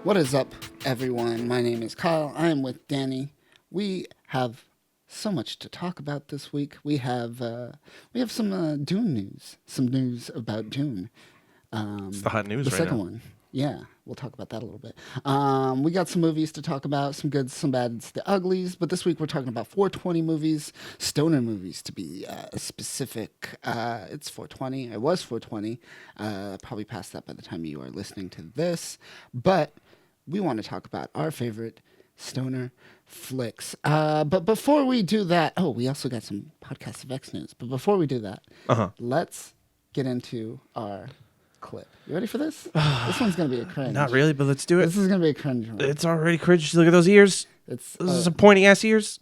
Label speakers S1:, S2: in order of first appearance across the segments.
S1: What is up, everyone? My name is Kyle. I am with Danny. We have so much to talk about this week. We have some Dune news. Some news about Dune.
S2: It's the hot news
S1: The
S2: right
S1: second
S2: now.
S1: one. Yeah, we'll talk about that a little bit. We got some movies to talk about, some goods, some bads, the uglies. But this week we're talking about 420 movies, stoner movies to be specific. It's 420. It was 420. Probably past that by the time you are listening to this. But we want to talk about our favorite stoner flicks. But before we do that, we also got some Podcast of X news. But before we do that, let's get into our clip. You ready for this? This one's gonna be a cringe.
S2: Not really, but let's do it.
S1: This is gonna be a cringe one.
S2: It's already cringe. Look at those ears.
S1: It's
S2: Those are some pointy ass ears.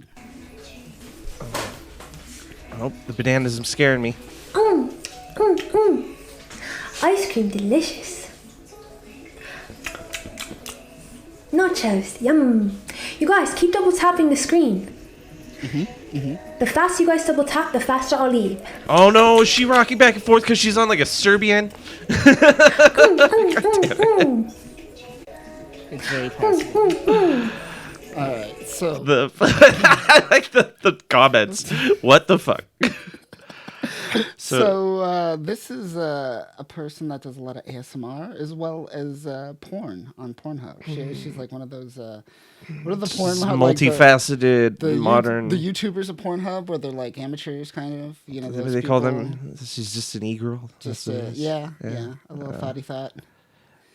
S2: Oh, the bananas are scaring me.
S3: Ice cream delicious. Nachos, yum. You guys, keep double tapping the screen. The faster you guys double tap, the faster I'll leave.
S2: Oh no, is she rocking back and forth because she's on like a Serbian?
S1: it's very possible. All right, so
S2: I like the comments. What the fuck?
S1: So this is a person that does a lot of ASMR as well as porn on Pornhub. She's like one of those. What are the Pornhub?
S2: Multifaceted,
S1: the
S2: modern.
S1: The YouTubers of Pornhub, where they're like amateurs, kind of. You know,
S2: What do
S1: those
S2: they call
S1: people.
S2: them? She's just an e-girl.
S1: Just
S2: That's what it is.
S1: yeah, a little thotty thought.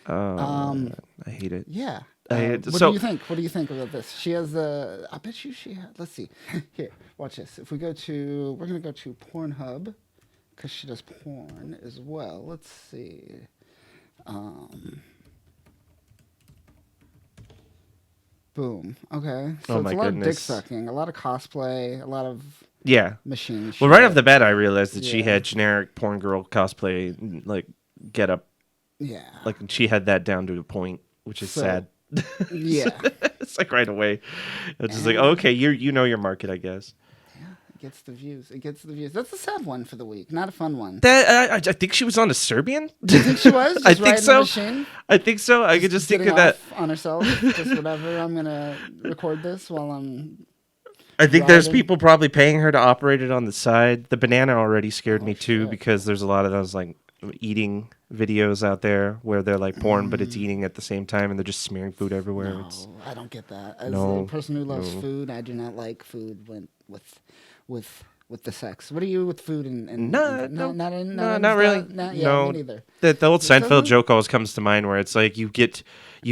S2: I hate it.
S1: Yeah.
S2: What
S1: What do you think? What do you think about this? She has the. I bet you she had. Let's see. Here, watch this. If we go to, we're gonna go to Pornhub, because she does porn as well. Let's see. Boom. Okay. So
S2: Oh
S1: it's
S2: my
S1: a lot of dick
S2: goodness.
S1: sucking, a lot of cosplay, a lot of
S2: Yeah.
S1: machine.
S2: Well, right
S1: shit.
S2: off the bat, I realized that she
S1: Yeah.
S2: had generic porn girl cosplay, like get up,
S1: Yeah.
S2: like she had that down to a point, which is
S1: So-
S2: sad.
S1: Yeah.
S2: It's like right away. It's just like, okay, you know your market, I guess.
S1: It gets the views. It gets the views. That's a sad one for the week. Not a fun one.
S2: That I think she was on a Serbian.
S1: Do you think she was? Just
S2: I think
S1: riding the
S2: so.
S1: machine?
S2: I think so. I could just think
S1: Getting
S2: of that.
S1: off on herself. Just whatever. I'm gonna record this while I'm.
S2: I think there's
S1: riding.
S2: people probably paying her to operate it on the side. The banana already scared me too
S1: shit.
S2: because there's a lot of those like eating videos out there where they're like porn, but it's eating at the same time and they're just smearing food everywhere.
S1: No,
S2: It's
S1: I don't get that. As
S2: No,
S1: a person who loves
S2: no.
S1: food, I do not like food with the sex. What are you with food and
S2: No,
S1: not
S2: no,
S1: in,
S2: no,
S1: in
S2: not really.
S1: Not, yeah,
S2: No.
S1: me neither.
S2: the old
S1: doesn't-
S2: Seinfeld joke always comes to mind where it's like you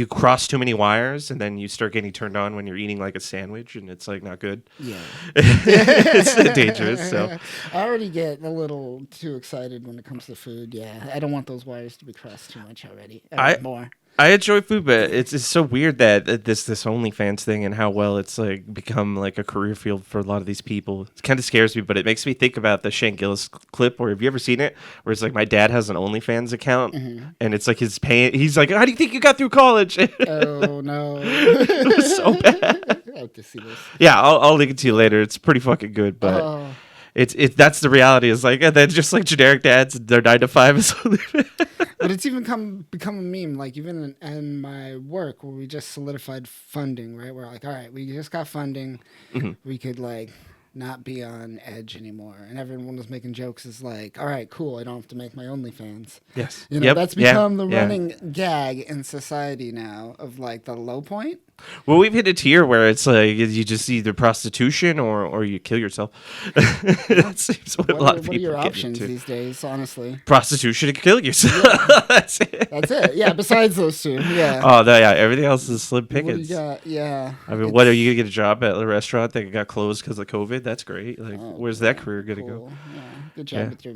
S2: cross too many wires and then you start getting turned on when you're eating like a sandwich and it's like not good.
S1: Yeah.
S2: It's dangerous. So
S1: I already get a little too excited when it comes to food. Yeah, I don't want those wires to be crossed too much already. More.
S2: I enjoy food, but it's so weird that this OnlyFans thing and how well it's like become like a career field for a lot of these people. It kind of scares me, but it makes me think about the Shane Gillis clip. Where have you ever seen it? Where it's like my dad has an OnlyFans account, and it's like his paying. He's like, "How do you think you got through college?"
S1: Oh no!
S2: It was so bad.
S1: I have to see this.
S2: Yeah, I'll link it to you later. It's pretty fucking good, but.
S1: Oh.
S2: It's that's the reality. Is like and then just like generic dads, their 9 to 5 is
S1: But it's even become a meme. Like even in my work, where we just solidified funding, right? We're like, all right, we just got funding. We could like not be on edge anymore, and everyone was making jokes. Is like, all right, cool. I don't have to make my OnlyFans.
S2: Yes.
S1: You know,
S2: Yep.
S1: that's
S2: Yeah.
S1: become the
S2: Yeah.
S1: running gag in society now of like the low point.
S2: Well, we've hit a tier where it's like you just either prostitution or you kill yourself. That seems what a lot of
S1: What are
S2: people
S1: your
S2: get
S1: options
S2: into.
S1: these days? Honestly,
S2: Prostitution and kill yourself. That's it.
S1: that's it. Yeah. Besides those two, yeah.
S2: Oh, no, yeah. Everything else is slim
S1: What do you
S2: pickings.
S1: got? Yeah.
S2: I mean, what are you gonna get a job at a restaurant that got closed because of COVID? That's great. Like,
S1: Oh,
S2: where's that career gonna go?
S1: Cool. Yeah. Good job
S2: Yeah.
S1: with your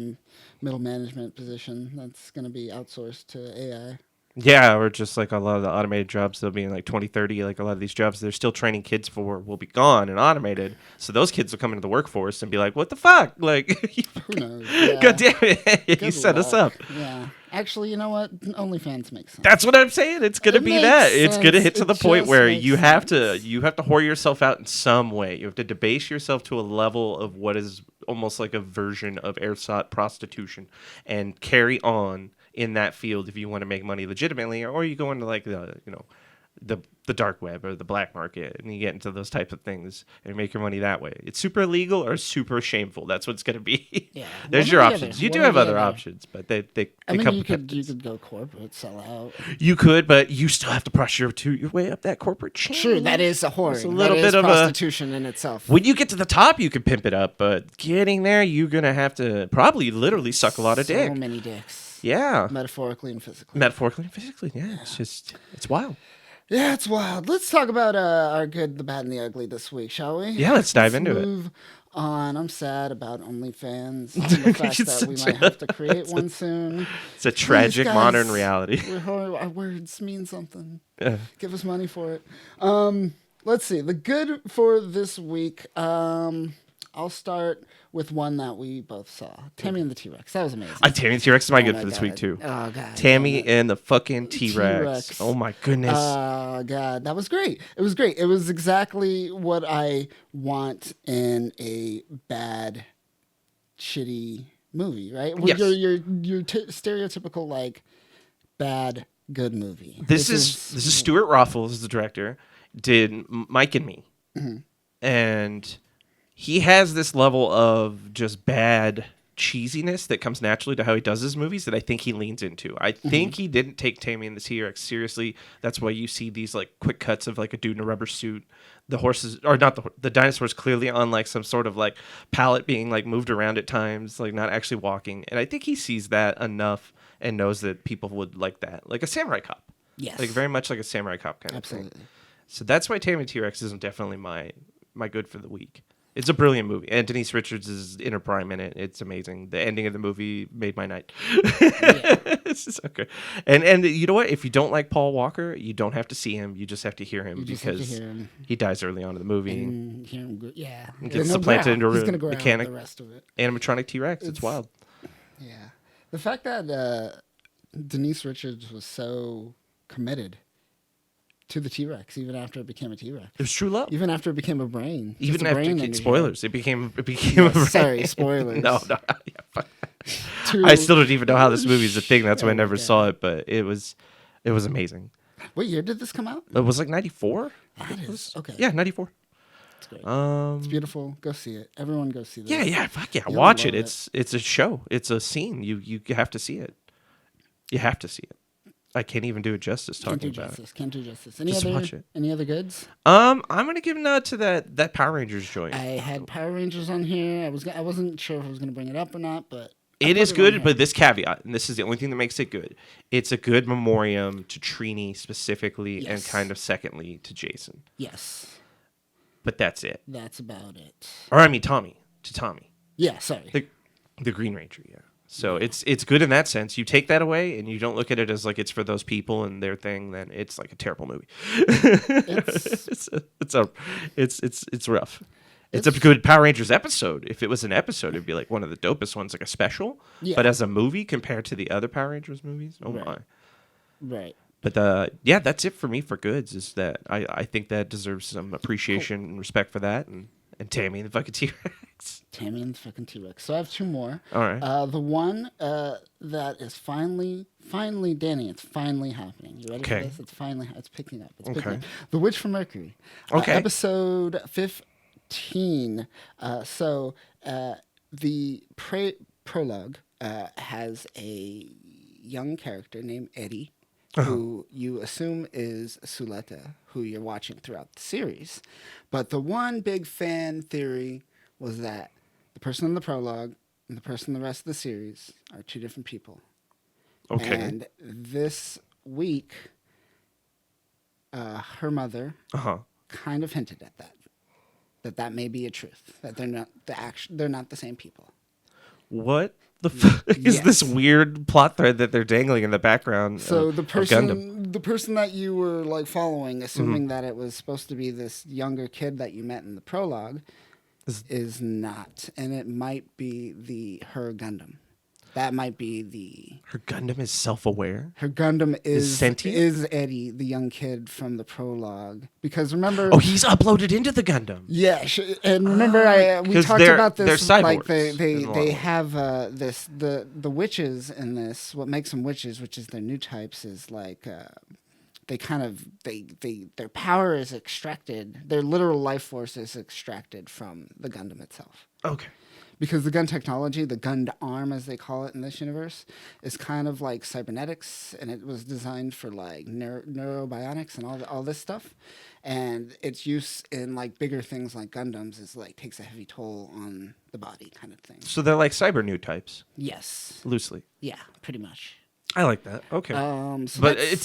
S1: middle management position. That's going to be outsourced to AI.
S2: Yeah, or just like a lot of the automated jobs, they'll be in like 2030. Like a lot of these jobs they're still training kids for will be gone and automated. So those kids will come into the workforce and be like, "What the fuck? Like,
S1: Who knows? Yeah.
S2: God damn it, you
S1: Good
S2: set us up."
S1: luck. Yeah. Actually, you know what? OnlyFans makes sense.
S2: That's what I'm saying. It's gonna
S1: It
S2: be
S1: makes
S2: that. It's gonna
S1: sense.
S2: hit to
S1: It
S2: the point
S1: just
S2: where
S1: makes
S2: you have to
S1: sense.
S2: whore yourself out in some way. You have to debase yourself to a level of what is almost like a version of ersatz prostitution, and carry on in that field if you want to make money legitimately, or you go into like the the dark web or the black market, and you get into those types of things and make your money that way. It's super illegal or super shameful. That's what it's going to be.
S1: Yeah.
S2: There's
S1: One
S2: your
S1: or the
S2: options.
S1: other.
S2: You do
S1: One or
S2: have
S1: the
S2: other
S1: other.
S2: options, but they
S1: I mean,
S2: come
S1: you
S2: with
S1: could
S2: benefits.
S1: go corporate, sell out.
S2: You could, but you still have to pressure your way up that corporate chain.
S1: Sure, that is a whore.
S2: It's a little
S1: that
S2: bit
S1: is
S2: of
S1: prostitution in itself.
S2: When you get to the top, you can pimp it up, but getting there, you're gonna have to probably literally suck a lot of dick.
S1: So many dicks.
S2: Yeah,
S1: Metaphorically and physically.
S2: metaphorically and physically. Yeah, it's wild.
S1: Yeah, it's wild. Let's talk about our good, the bad, and the ugly this week, shall we?
S2: Yeah, let's dive into it.
S1: Move on. I'm sad about OnlyFans and the fact that we might have to create one soon.
S2: It's a tragic
S1: guys.
S2: modern reality.
S1: Our words mean something.
S2: Yeah.
S1: Give us money for it. Let's see. The good for this week. I'll start with one that we both saw. Tammy and the T-Rex. That was amazing.
S2: Tammy and T-Rex is my
S1: Oh
S2: good
S1: my
S2: for this
S1: God.
S2: week too.
S1: Oh god.
S2: Tammy
S1: damn it.
S2: and the fucking T-Rex.
S1: T-Rex.
S2: Oh my goodness.
S1: Oh god, that was great. It was great. It was exactly what I want in a bad, shitty movie, right?
S2: Yes.
S1: Your stereotypical like bad good movie.
S2: This is Stuart Rothfuss, the director, did Mike and Me,
S1: Mm-hmm.
S2: and he has this level of just bad cheesiness that comes naturally to how he does his movies that I think he leans into. I think he didn't take Tammy and the T-Rex seriously. That's why you see these like quick cuts of like a dude in a rubber suit. The horses, or not the dinosaurs, clearly on like some sort of like pallet being like moved around at times, like not actually walking. And I think he sees that enough and knows that people would like that, like a Samurai Cop.
S1: Yes.
S2: Like very much like a Samurai Cop kind of
S1: Absolutely.
S2: thing. So that's why Tammy and T-Rex isn't definitely my good for the week. It's a brilliant movie, and Denise Richards is in her prime in it. It's amazing. The ending of the movie made my night. It's just okay. And you know what? If you don't like Paul Walker, you don't have to see him. You just have to hear him
S1: You just have to
S2: because
S1: hear him.
S2: he dies early on in the movie.
S1: And hear him go, yeah.
S2: Gets
S1: And he'll
S2: supplanted
S1: growl.
S2: into a
S1: He's gonna growl
S2: mechanic.
S1: the rest of it.
S2: Animatronic T-Rex. It's wild.
S1: Yeah. The fact that Denise Richards was so committed to the T-Rex, even after it became a T-Rex.
S2: It was true love.
S1: Even after it became a brain. Just
S2: Even
S1: a brain
S2: after
S1: in your
S2: spoilers, it became a
S1: head.
S2: brain.
S1: Sorry, spoilers.
S2: No. Yeah, fuck.
S1: To-
S2: I still don't even know how this movie is a thing. That's why I
S1: Oh my
S2: never
S1: God.
S2: saw it, but it was amazing.
S1: What year did this come out?
S2: It was like 94?
S1: That is okay.
S2: Yeah, 94.
S1: It's great.
S2: Um,
S1: It's beautiful. Go see it. Everyone go see this.
S2: yeah, fuck yeah.
S1: You'll
S2: Watch it.
S1: love
S2: It's a show. It's a scene. You have to see it. You have to see it. I can't even do it justice
S1: Can't
S2: talking
S1: do
S2: about
S1: justice. Can't do justice. Any
S2: Just
S1: other
S2: watch it.
S1: Any other goods?
S2: it. I'm gonna give a nod to that Power Rangers joint.
S1: I had Power Rangers on here. I wasn't sure if I was going to bring it up or not, but I
S2: It
S1: put
S2: is
S1: on
S2: good,
S1: here.
S2: but this caveat, and this is the only thing that makes it good. It's a good memoriam to Trini specifically, and
S1: Yes.
S2: kind of secondly to Jason.
S1: Yes,
S2: But that's it.
S1: that's about it.
S2: Or I mean Tommy. To Tommy.
S1: Yeah, sorry.
S2: The Green Ranger, yeah. So it's good in that sense. You take that away and you don't look at it as like it's for those people and their thing, then it's like a terrible movie.
S1: It's-
S2: it's rough. It's a good Power Rangers episode. If it was an episode, it'd be like one of the dopest ones, like a special.
S1: Yeah.
S2: But as a movie compared to the other Power Rangers movies, oh
S1: Right.
S2: my.
S1: Right.
S2: But yeah, that's it for me for goods. Is that I think that deserves some appreciation and respect for that, and Tammy and the fucking T-Rex.
S1: Tammy and the fucking T-Rex. So I have two more.
S2: All right.
S1: The one that is finally, Danny, it's finally happening. You ready
S2: Okay.
S1: for this? It's finally, it's picking up. It's
S2: Okay.
S1: picking up. The Witch from Mercury.
S2: Okay.
S1: Episode 15. The prologue has a young character named Eddie, who you assume is Suleta, who you're watching throughout the series. But the one big fan theory was that the person in the prologue and the person in the rest of the series are two different people.
S2: Okay.
S1: And this week, her mother
S2: Uh-huh.
S1: kind of hinted at that may be a truth, that they're not the same people.
S2: What the fuck is
S1: Yes.
S2: this weird plot thread that they're dangling in the background?
S1: So
S2: of,
S1: the
S2: of Gundam?
S1: person that you were like following,
S2: Mm-hmm.
S1: assuming that it was supposed to be this younger kid that you met in the prologue, is not, and it might be her Gundam. That might be
S2: Her Gundam is self-aware.
S1: her Gundam is
S2: sentient?
S1: Eddie, the young kid from the prologue. Because remember,
S2: Oh, he's uploaded into the Gundam.
S1: yeah, and remember we
S2: 'Cause
S1: talked
S2: they're-
S1: about
S2: they're
S1: this. Like
S2: cyborgs
S1: they
S2: in a lot of
S1: they
S2: ways.
S1: have the witches in this. What makes them witches, which is their new types, is like they kind of their power is extracted. Their literal life force is extracted from the Gundam itself.
S2: Okay.
S1: Because the gun technology, the Gund arm as they call it in this universe, is kind of like cybernetics, and it was designed for like neurobionics and all this stuff. And its use in like bigger things like Gundams is like takes a heavy toll on the body, kind of thing.
S2: So they're like cyber new types,
S1: Yes,
S2: loosely.
S1: yeah, pretty much.
S2: I like that. Okay.
S1: So
S2: But
S1: that's-
S2: it's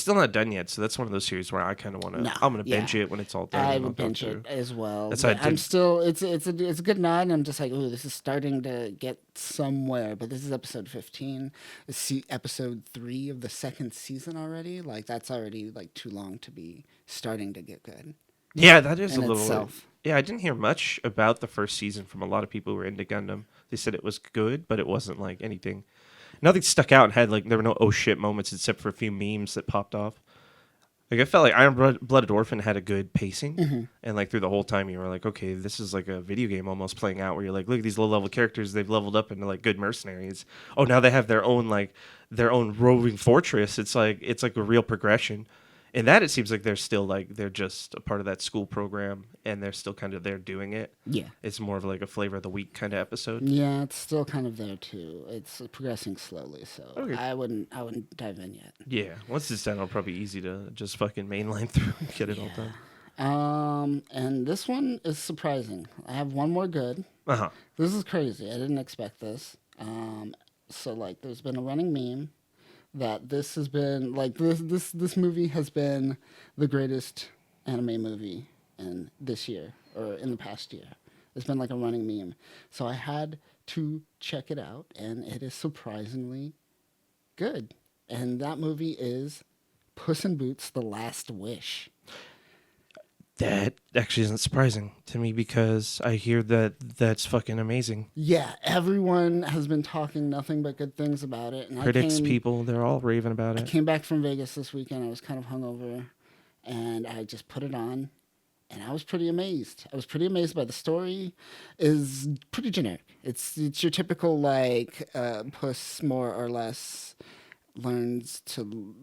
S2: still not done yet, so that's one of those series where I kind of want to.
S1: No,
S2: I'm gonna
S1: yeah.
S2: binge it when it's all done.
S1: I
S2: and I'll
S1: would
S2: go
S1: binge
S2: through.
S1: it as well.
S2: That's
S1: But
S2: how I
S1: I'm
S2: did-
S1: still it's a good nod. And I'm just like, ooh, this is starting to get somewhere. But this is episode 15. See episode 3 of the second season already. Like that's already like too long to be starting to get good.
S2: Yeah, that is
S1: in
S2: a little.
S1: itself.
S2: Yeah, I didn't hear much about the first season from a lot of people who were into Gundam. They said it was good, but it wasn't like anything. Nothing stuck out and had like there were no oh shit moments except for a few memes that popped off. Like I felt like Iron Blooded Orphan had a good pacing, and like through the whole time you were like, okay, this is like a video game almost playing out where you're like, look at these low level characters, they've leveled up into like good mercenaries. Oh, now they have their own roving fortress. It's like a real progression. In that, it seems like they're still like they're just a part of that school program, and they're still kind of there doing it.
S1: Yeah.
S2: It's more of like a flavor of the week kind of episode.
S1: Yeah, it's still kind of there too. It's progressing slowly, so
S2: Okay.
S1: I wouldn't dive in yet.
S2: Yeah, once it's done, it'll probably be easy to just fucking mainline through and get it all done.
S1: And this one is surprising. I have one more good.
S2: Uh huh.
S1: This is crazy. I didn't expect this. So like, there's been a running meme that this has been like this movie has been the greatest anime movie in this year or in the past year. It's been like a running meme. So I had to check it out, and it is surprisingly good. And that movie is Puss in Boots: The Last Wish.
S2: That actually isn't surprising to me because I hear that that's fucking amazing.
S1: Yeah, everyone has been talking nothing but good things about it. And
S2: Critics, people, they're all raving about
S1: I
S2: it.
S1: came back from Vegas this weekend. I was kind of hungover, and I just put it on, and I was pretty amazed. I was pretty amazed by the story. Is pretty generic. It's your typical like Puss more or less learns to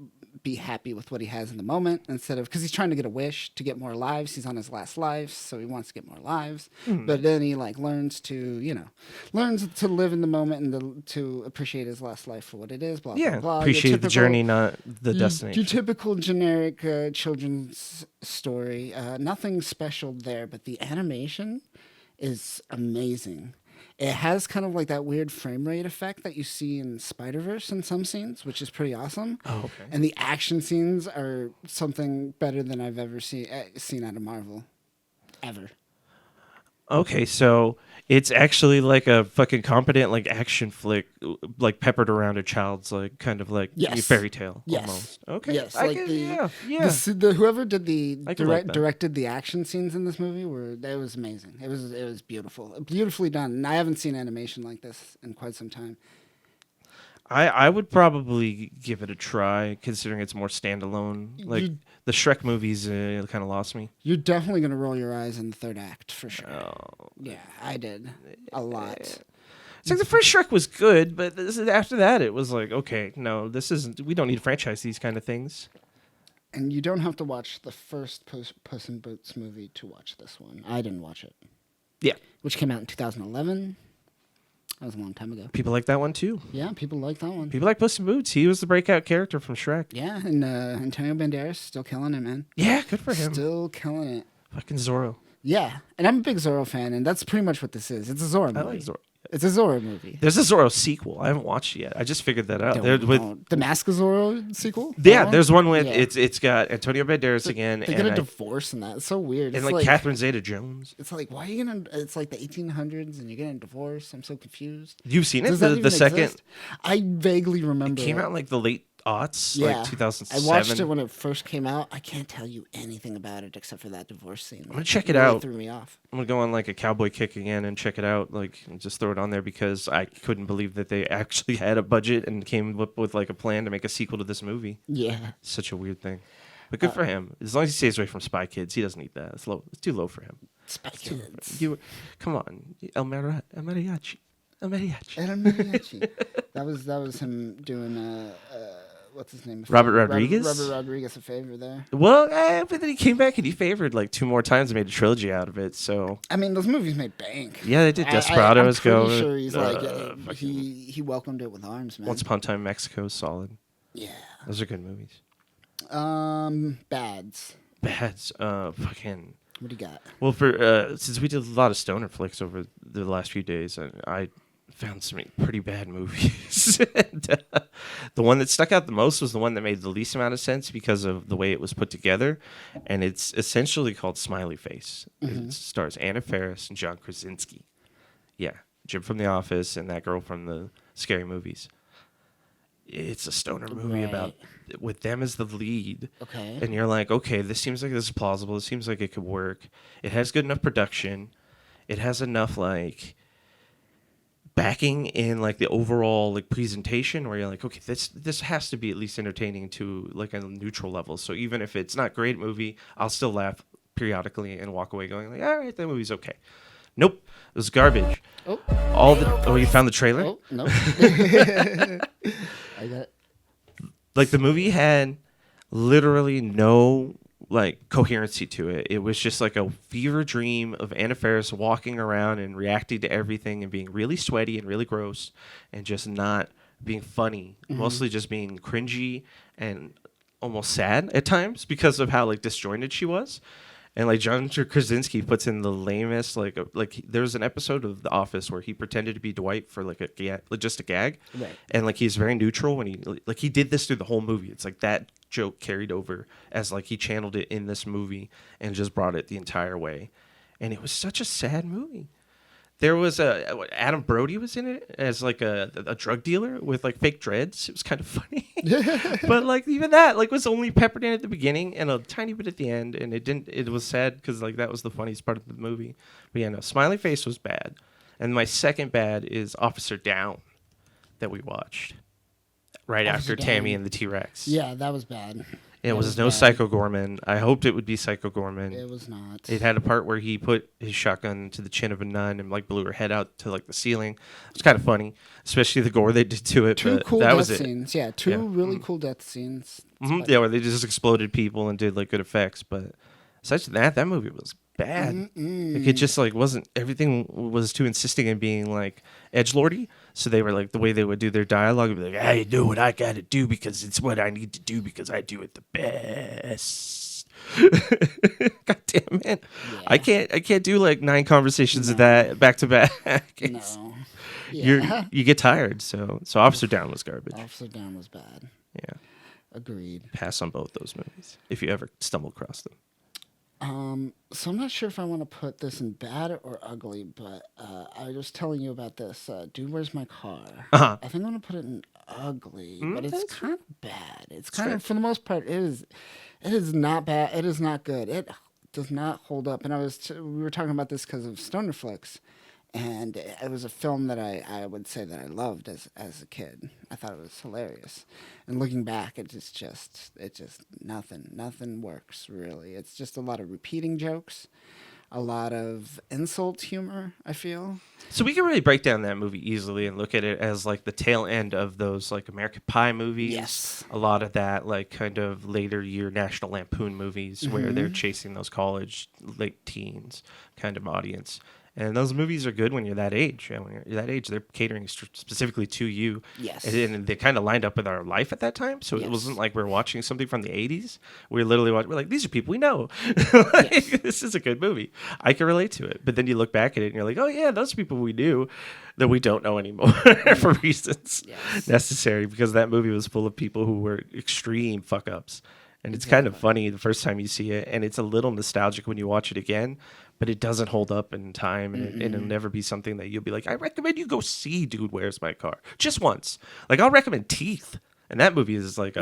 S1: be happy with what he has in the moment instead of because he's trying to get a wish to get more lives. He's on his last life, so he wants to get more lives. But then he like learns to live in the moment and to appreciate his last life for what it is. Blah
S2: Yeah,
S1: blah blah. Your
S2: appreciate the
S1: typical-
S2: journey, not the
S1: your
S2: destination.
S1: typical generic children's story. Nothing special there, but the animation is amazing. It has kind of like that weird frame rate effect that you see in Spider-Verse in some scenes, which is pretty awesome.
S2: Oh, okay.
S1: And the action scenes are something better than I've ever seen out of Marvel. Ever.
S2: Okay, so it's actually like a fucking competent like action flick, like peppered around a child's like kind of like
S1: Yes.
S2: fairy tale
S1: Yes.
S2: almost. Okay,
S1: Yes,
S2: I
S1: like
S2: can-
S1: the,
S2: yeah.
S1: whoever did the
S2: I can like that.
S1: directed the action scenes in this movie it was amazing. It was beautiful, beautifully done. And I haven't seen animation like this in quite some time.
S2: I would probably give it a try, considering it's more standalone. Like
S1: You-
S2: the Shrek movies kind of lost me.
S1: You're definitely gonna roll your eyes in the third act for sure.
S2: Oh.
S1: Yeah, I did a lot.
S2: It's like the first Shrek was good, but after that it was like, okay, no, this isn't. We don't need to franchise these kind of things.
S1: And you don't have to watch the first Puss in Boots movie to watch this one. I didn't watch it,
S2: Yeah,
S1: which came out in 2011. That was a long time ago.
S2: people like that one too.
S1: Yeah, people like that one.
S2: People like Puss in Boots. He was the breakout character from Shrek.
S1: Yeah, and Antonio Banderas still killing it, man.
S2: Yeah, good for him.
S1: Still killing it.
S2: Fucking Zorro.
S1: Yeah, and I'm a big Zorro fan, and that's pretty much what this is. It's a Zorro movie.
S2: I like Zorro.
S1: It's a Zorro movie.
S2: There's a Zorro sequel. I haven't watched it yet. I just figured that out. There, with
S1: The Mask of Zorro sequel?
S2: yeah,
S1: That
S2: there's one with
S1: Yeah.
S2: it's got Antonio Banderas again,
S1: They
S2: and
S1: get a
S2: I-
S1: divorce in that. It's so weird.
S2: and
S1: It's
S2: like Catherine Zeta-Jones.
S1: It's like, why are you gonna? It's like the 1800s, and you're getting a divorce. I'm so confused.
S2: You've seen it?
S1: Does that
S2: The
S1: even
S2: second
S1: exist? I vaguely remember.
S2: it came out in like the late aughts,
S1: Yeah,
S2: like 2007.
S1: I watched it when it first came out. I can't tell you anything about it except for that divorce scene. I'm
S2: gonna check it out.
S1: Threw me off.
S2: I'm gonna go on like a cowboy kick again and check it out, like and just throw it on there because I couldn't believe that they actually had a budget and came up with like a plan to make a sequel to this movie.
S1: Yeah,
S2: Such a weird thing, but good for him. As long as he stays away from Spy Kids, he doesn't need that. It's low. It's too low for him.
S1: Spy Kids.
S2: You, come on, El Mariachi.
S1: And a mariachi. That was him doing what's his name?
S2: Robert Rodriguez?
S1: Robert Rodriguez a favor there.
S2: Well, but then he came back and he favored like 2 more times and made a trilogy out of it. So
S1: I mean, those movies made bank.
S2: yeah, they did. Desperado is
S1: I'm
S2: going.
S1: pretty sure he's
S2: fucking-
S1: he welcomed it with arms, man.
S2: Once Upon a Time in Mexico is solid.
S1: Yeah.
S2: Those are good movies.
S1: Bads.
S2: Bads. Fucking.
S1: What do you got?
S2: Well, for since we did a lot of stoner flicks over the last few days, I found some pretty bad movies. And, the one that stuck out the most was the one that made the least amount of sense because of the way it was put together, and it's essentially called Smiley Face. It stars Anna Faris and John Krasinski. Yeah, Jim from The Office and that girl from the Scary Movies. It's a stoner movie about with them as the lead.
S1: Okay.
S2: And you're like, okay, this seems like this is plausible. It seems like it could work. It has good enough production. It has enough like backing in like the overall like presentation where you're like, okay, this has to be at least entertaining to like a neutral level. So even if it's not a great movie, I'll still laugh periodically and walk away going like, all right, that movie's okay. Nope, it was garbage.
S1: Oh,
S2: You found the trailer?
S1: oh no. I got it.
S2: Like the movie had literally no like coherency to it. It was just like a fever dream of Anna Faris walking around and reacting to everything and being really sweaty and really gross and just not being funny. Mostly just being cringy and almost sad at times because of how like disjointed she was. And like John Krasinski puts in the lamest like there's an episode of The Office where he pretended to be Dwight for like just a gag,
S1: Right.
S2: and like he's very neutral when he did this through the whole movie. It's like that joke carried over as like he channeled it in this movie and just brought it the entire way, and it was such a sad movie. There was Adam Brody was in it as like a drug dealer with like fake dreads. It was kind of funny, but like even that like was only peppered in at the beginning and a tiny bit at the end, and it didn't. It was sad because like that was the funniest part of the movie. But yeah, no, Smiley Face was bad, and my second bad is Officer Down, that we watched right
S1: Officer
S2: after Tammy
S1: Down.
S2: and the T-Rex.
S1: Yeah, that was bad.
S2: It
S1: That
S2: was no
S1: bad.
S2: Psycho Gorman. I hoped it would be Psycho Gorman.
S1: It was not.
S2: It had a part where he put his shotgun to the chin of a nun and like blew her head out to like the ceiling. It was kind of funny, especially the gore they did to it.
S1: Two
S2: but
S1: cool
S2: that
S1: death
S2: was it.
S1: scenes. Yeah, two
S2: Yeah.
S1: really cool death scenes.
S2: Yeah, where they just exploded people and did like good effects. But aside from that movie was bad. Like, it just like wasn't. Everything was too insisting in being like edgelordy. So they were like the way they would do their dialogue would be like, I do what I gotta do because it's what I need to do because I do it the best. God damn it. I can't do like 9 conversations of that back to back.
S1: No. Yeah.
S2: You get tired. So Officer Down was garbage.
S1: Officer Down was bad.
S2: Yeah.
S1: Agreed.
S2: Pass on both those movies if you ever stumble across them.
S1: So I'm not sure if I want to put this in bad or ugly, but I was just telling you about this. Dude, Where's My Car?
S2: Uh-huh.
S1: I think I'm going to put it in ugly, but it's
S2: that's
S1: kind of bad. It's kind of, for the most part, it is not bad. It is not good. It does not hold up. And we were talking about this because of Stoner Flicks. And it was a film that I would say that I loved as a kid. I thought it was hilarious. And looking back, it's just nothing works really. It's just a lot of repeating jokes, a lot of insult humor, I feel.
S2: So we can really break down that movie easily and look at it as like the tail end of those like American Pie movies.
S1: Yes.
S2: A lot of that like kind of later year National Lampoon movies where they're chasing those college late teens kind of audience. And those movies are good when you're that age. And when you're that age, they're catering specifically to you.
S1: Yes.
S2: And they kind of lined up with our life at that time. So
S1: Yes.
S2: it wasn't like we're watching something from the 80s. We were literally watching, we're like, these are people we know.
S1: Yes.
S2: This is a good movie. I can relate to it. But then you look back at it and you're like, oh, yeah, those people we knew that we don't know anymore for reasons necessary. Because that movie was full of people who were extreme fuck ups. And it's kind of funny the first time you see it. And it's a little nostalgic when you watch it again. But it doesn't hold up in time, and it'll never be something that you'll be like, I recommend you go see Dude, Where's My Car? Just once. Like, I'll recommend Teeth. And that movie is like,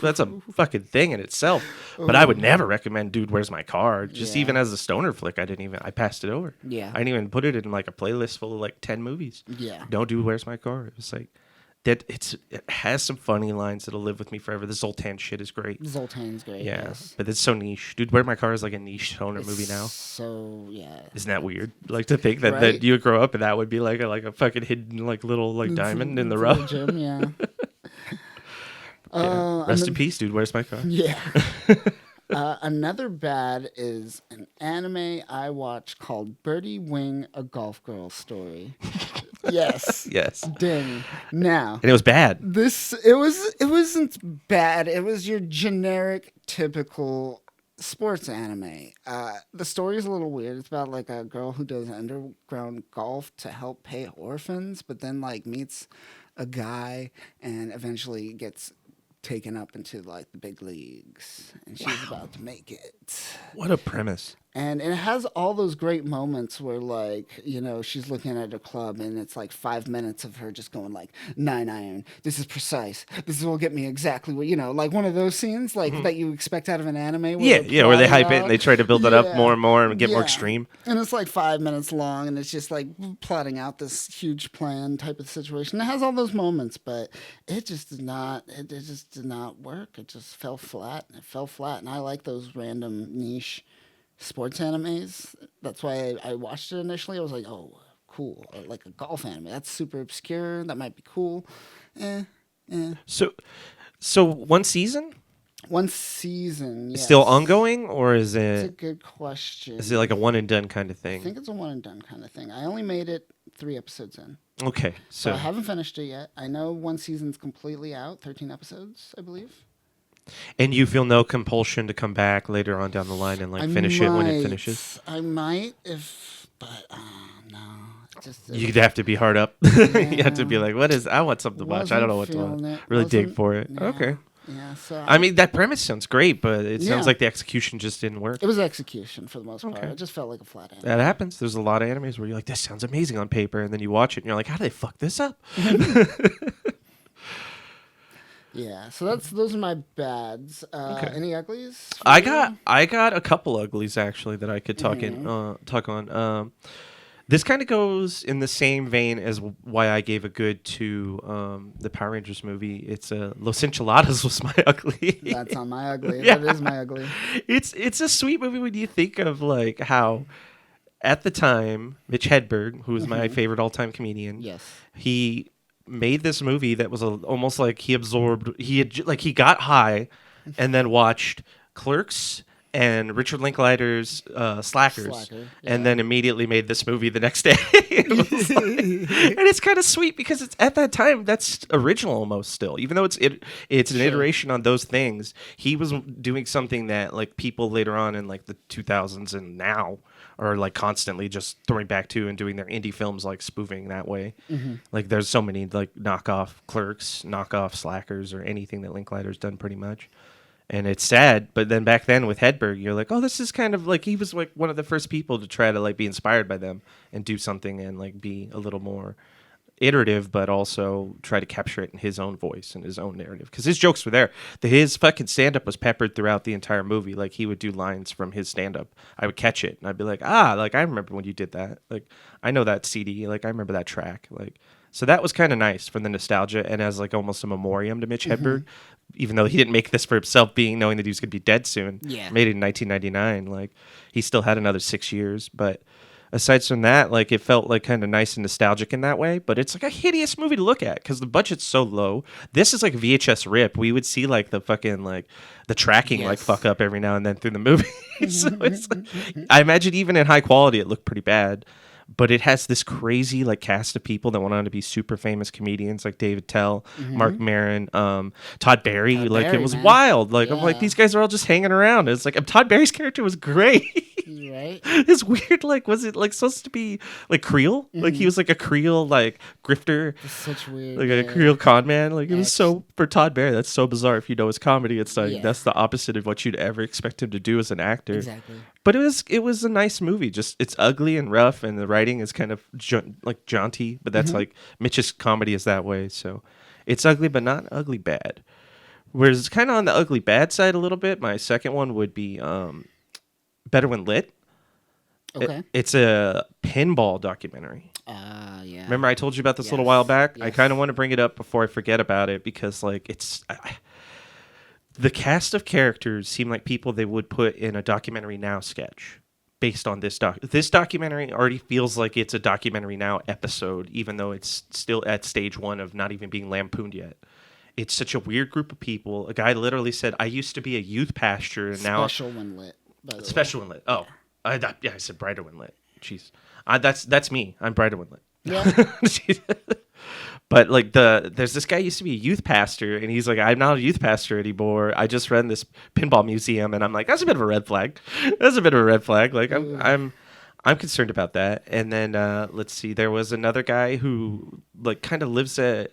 S2: that's a fucking thing in itself. But I would never recommend Dude, Where's My Car? Just
S1: Yeah.
S2: even as a stoner flick, I passed it over.
S1: Yeah.
S2: I didn't even put it in like a playlist full of like 10 movies.
S1: Yeah.
S2: No Dude, Where's My Car? It was like, it has some funny lines that'll live with me forever. The Zoltan shit is great.
S1: Zoltan's great.
S2: Yeah,
S1: Yes.
S2: but it's so niche. Dude, Where My Car is like a niche stoner movie now.
S1: So, yeah.
S2: Isn't that weird? Like to think that,
S1: Right?
S2: that you would grow up and that would be like a fucking hidden like little like diamond in the rough.
S1: Gym, yeah.
S2: Rest in peace, dude. Where's my car?
S1: Yeah. Another bad is an anime I watched called Birdie Wing, a Golf Girl Story. Yes.
S2: Yes.
S1: Ding. Now,
S2: And it was bad.
S1: it wasn't bad. It was your generic, typical sports anime. The story is a little weird. It's about like a girl who does underground golf to help pay orphans, but then like meets a guy and eventually gets taken up into like the big leagues, and she's about to make it.
S2: What a premise.
S1: And it has all those great moments where, like, you know, she's looking at her club and it's like 5 minutes of her just going like 9-iron. This is precise. This will get me exactly what, you know, like one of those scenes like that you expect out of an anime. Where
S2: Where they hype it
S1: out.
S2: and they try to build it up
S1: Yeah.
S2: more and more and get more
S1: Yeah.
S2: extreme.
S1: And it's like 5 minutes long, and it's just like plotting out this huge plan type of situation. It has all those moments, but it just did not. It just did not work. It just fell flat. It fell flat, and I like those random niche sports animes. That's why I watched it initially. I was like, oh, cool, like a golf anime. That's super obscure. That might be cool.
S2: So one season?
S1: One season. Yes.
S2: Still ongoing, or is
S1: It's a
S2: it
S1: good question.
S2: is it like a one and done kind of
S1: I
S2: thing?
S1: think it's a one and done kind of thing. I only made it 3 episodes in.
S2: Okay,
S1: So I
S2: so
S1: haven't finished it yet. I know one season's completely out, 13 episodes, I believe.
S2: and you feel no compulsion to come back later on down the line and like finish it when it finishes.
S1: I might but no. Just
S2: You'd have to be hard up. You have to be like, what is? I want something to watch. I don't know what to
S1: wasn't
S2: watch.
S1: feeling it.
S2: Really dig
S1: Wasn't-
S2: for it.
S1: yeah.
S2: Okay.
S1: Yeah, so
S2: I mean, that premise sounds great, but it sounds
S1: Yeah.
S2: like the execution just didn't work.
S1: it was execution for the most part.
S2: Okay.
S1: It just felt like a flat end.
S2: That happens. There's a lot of animes where you're like, this sounds amazing on paper, and then you watch it and you're like, how did they fuck this up?
S1: Yeah, so those are my bads.
S2: Okay.
S1: Any uglies? for
S2: I
S1: you?
S2: got a couple uglies actually that I could talk on. This kind of goes in the same vein as why I gave a good to the Power Rangers movie. It's Los Enchiladas was my ugly.
S1: That's on my ugly.
S2: Yeah.
S1: That is my ugly.
S2: It's a sweet movie when you think of like how at the time Mitch Hedberg, who is my favorite all-time comedian,
S1: Yes.
S2: he made this movie that was almost like he got high and then watched Clerks and Richard Linklater's Slackers,
S1: Slacker,
S2: and
S1: yeah.
S2: then immediately made this movie the next day. And it's kind of sweet because it's at that time that's original almost still, even though it's an iteration on those things. He was doing something that like people later on in like the 2000s and now are like constantly just throwing back to and doing their indie films like spoofing that way. Like there's so many like knockoff Clerks, knockoff Slackers, or anything that Linklater's done pretty much. And it's sad, but then back then with Hedberg, you're like, oh, this is kind of like he was like one of the first people to try to like be inspired by them and do something and like be a little more iterative, but also try to capture it in his own voice and his own narrative. Because his jokes were there. His fucking stand-up was peppered throughout the entire movie. Like he would do lines from his stand-up. I would catch it and I'd be like, like I remember when you did that. Like I know that CD. Like I remember that track. Like. So that was kind of nice for the nostalgia and as like almost a memoriam to Mitch Hedberg, even though he didn't make this for himself, knowing that he was going to be dead soon.
S1: Yeah.
S2: Made it in 1999. Like he still had another 6 years, but aside from that, like it felt like kind of nice and nostalgic in that way. But it's like a hideous movie to look at because the budget's so low. This is like a VHS rip. We would see like the fucking like the tracking like
S1: Yes.
S2: fuck up every now and then through the movie. So it's like, I imagine even in high quality, it looked pretty bad. But it has this crazy like cast of people that went on to be super famous comedians like David Tell, Mark Maron, Todd Barry.
S1: Todd
S2: Like
S1: Barry,
S2: it was
S1: man.
S2: wild. Like I'm like
S1: Yeah.
S2: these guys are all just hanging around. It's like Todd Barry's character was great.
S1: Right?
S2: It's weird. Like was it like supposed to be like Creole? Like he was like a Creole like grifter.
S1: Such weird.
S2: Like a Creole con man. Like it was so for Todd Barry. That's so bizarre. If you know his comedy, it's like
S1: Yeah.
S2: that's the opposite of what you'd ever expect him to do as an actor.
S1: Exactly.
S2: But it was a nice movie. Just it's ugly and rough, and the writing is kind of like jaunty. But that's like Mitch's comedy is that way. So it's ugly, but not ugly bad. Whereas it's kind of on the ugly bad side a little bit. My second one would be Better When Lit.
S1: Okay.
S2: It's a pinball documentary.
S1: Yeah.
S2: Remember I told you about this a little
S1: Yes,
S2: while back? I
S1: yes.
S2: kind of want to bring it up before I forget about it because like the cast of characters seem like people they would put in a Documentary Now sketch based on this This documentary already feels like it's a Documentary Now episode, even though it's still at stage 1 of not even being lampooned yet. It's such a weird group of people. A guy literally said, "I used to be a youth pastor, and now
S1: Special when lit. By the way.
S2: special when lit." Oh, I said brighter when lit. Jeez, that's me. I'm brighter when lit.
S1: Yeah.
S2: But like there's this guy used to be a youth pastor, and he's like, I'm not a youth pastor anymore. I just run this pinball museum, and I'm like, that's a bit of a red flag. That's a bit of a red flag. Like I'm concerned about that. And then let's see, there was another guy who like kind of lives at.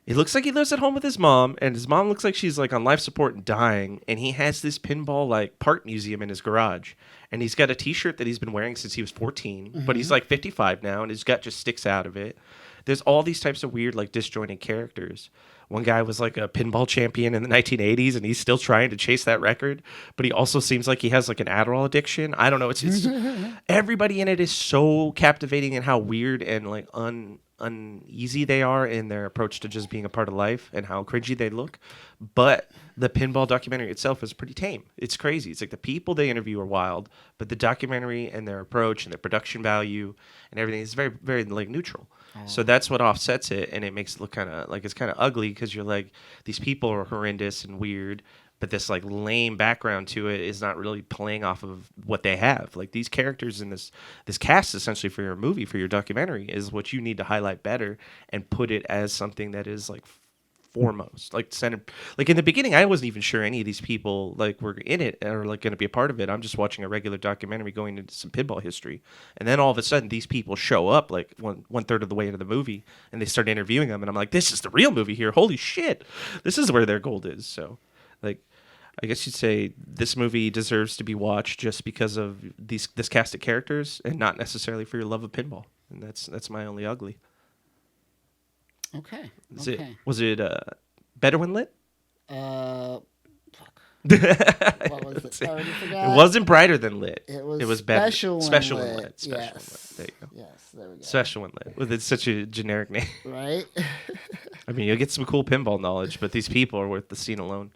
S2: It looks like he lives at home with his mom, and his mom looks like she's like on life support and dying. And he has this pinball like part museum in his garage, and he's got a T-shirt that he's been wearing since he was 14, but he's like 55 now, and his gut just sticks out of it. There's all these types of weird like disjointed characters. One guy was like a pinball champion in the 1980s, and he's still trying to chase that record, but he also seems like he has like an Adderall addiction. I don't know. It's everybody in it is so captivating in how weird and like uneasy they are in their approach to just being a part of life and how cringy they look. But the pinball documentary itself is pretty tame. It's crazy. It's like the people they interview are wild, but the documentary and their approach and their production value and everything is very, very like neutral. So that's what offsets it, and it makes it look kind of like it's kind of ugly because you're like, these people are horrendous and weird, but this like lame background to it is not really playing off of what they have. Like these characters in this cast essentially for your movie, for your documentary, is what you need to highlight better and put it as something that is like foremost, like center. Like in the beginning, I wasn't even sure any of these people like were in it or like going to be a part of it. I'm just watching a regular documentary going into some pinball history, and then all of a sudden these people show up like one third of the way into the movie, and they start interviewing them, and I'm like, this is the real movie here. Holy shit, this is where their gold is. So, like, I guess you'd say this movie deserves to be watched just because of this cast of characters, and not necessarily for your love of pinball. And that's my only ugly.
S1: Okay.
S2: Was it better when lit?
S1: Fuck. What was it? I already
S2: It
S1: forgot.
S2: wasn't brighter than lit.
S1: It was
S2: better.
S1: special when
S2: when
S1: lit.
S2: lit. Special
S1: Yes.
S2: when lit. There you go.
S1: Yes, there we go.
S2: Special when lit. Well, it's such a generic name.
S1: Right?
S2: I mean, you'll get some cool pinball knowledge, but these people are worth the scene alone.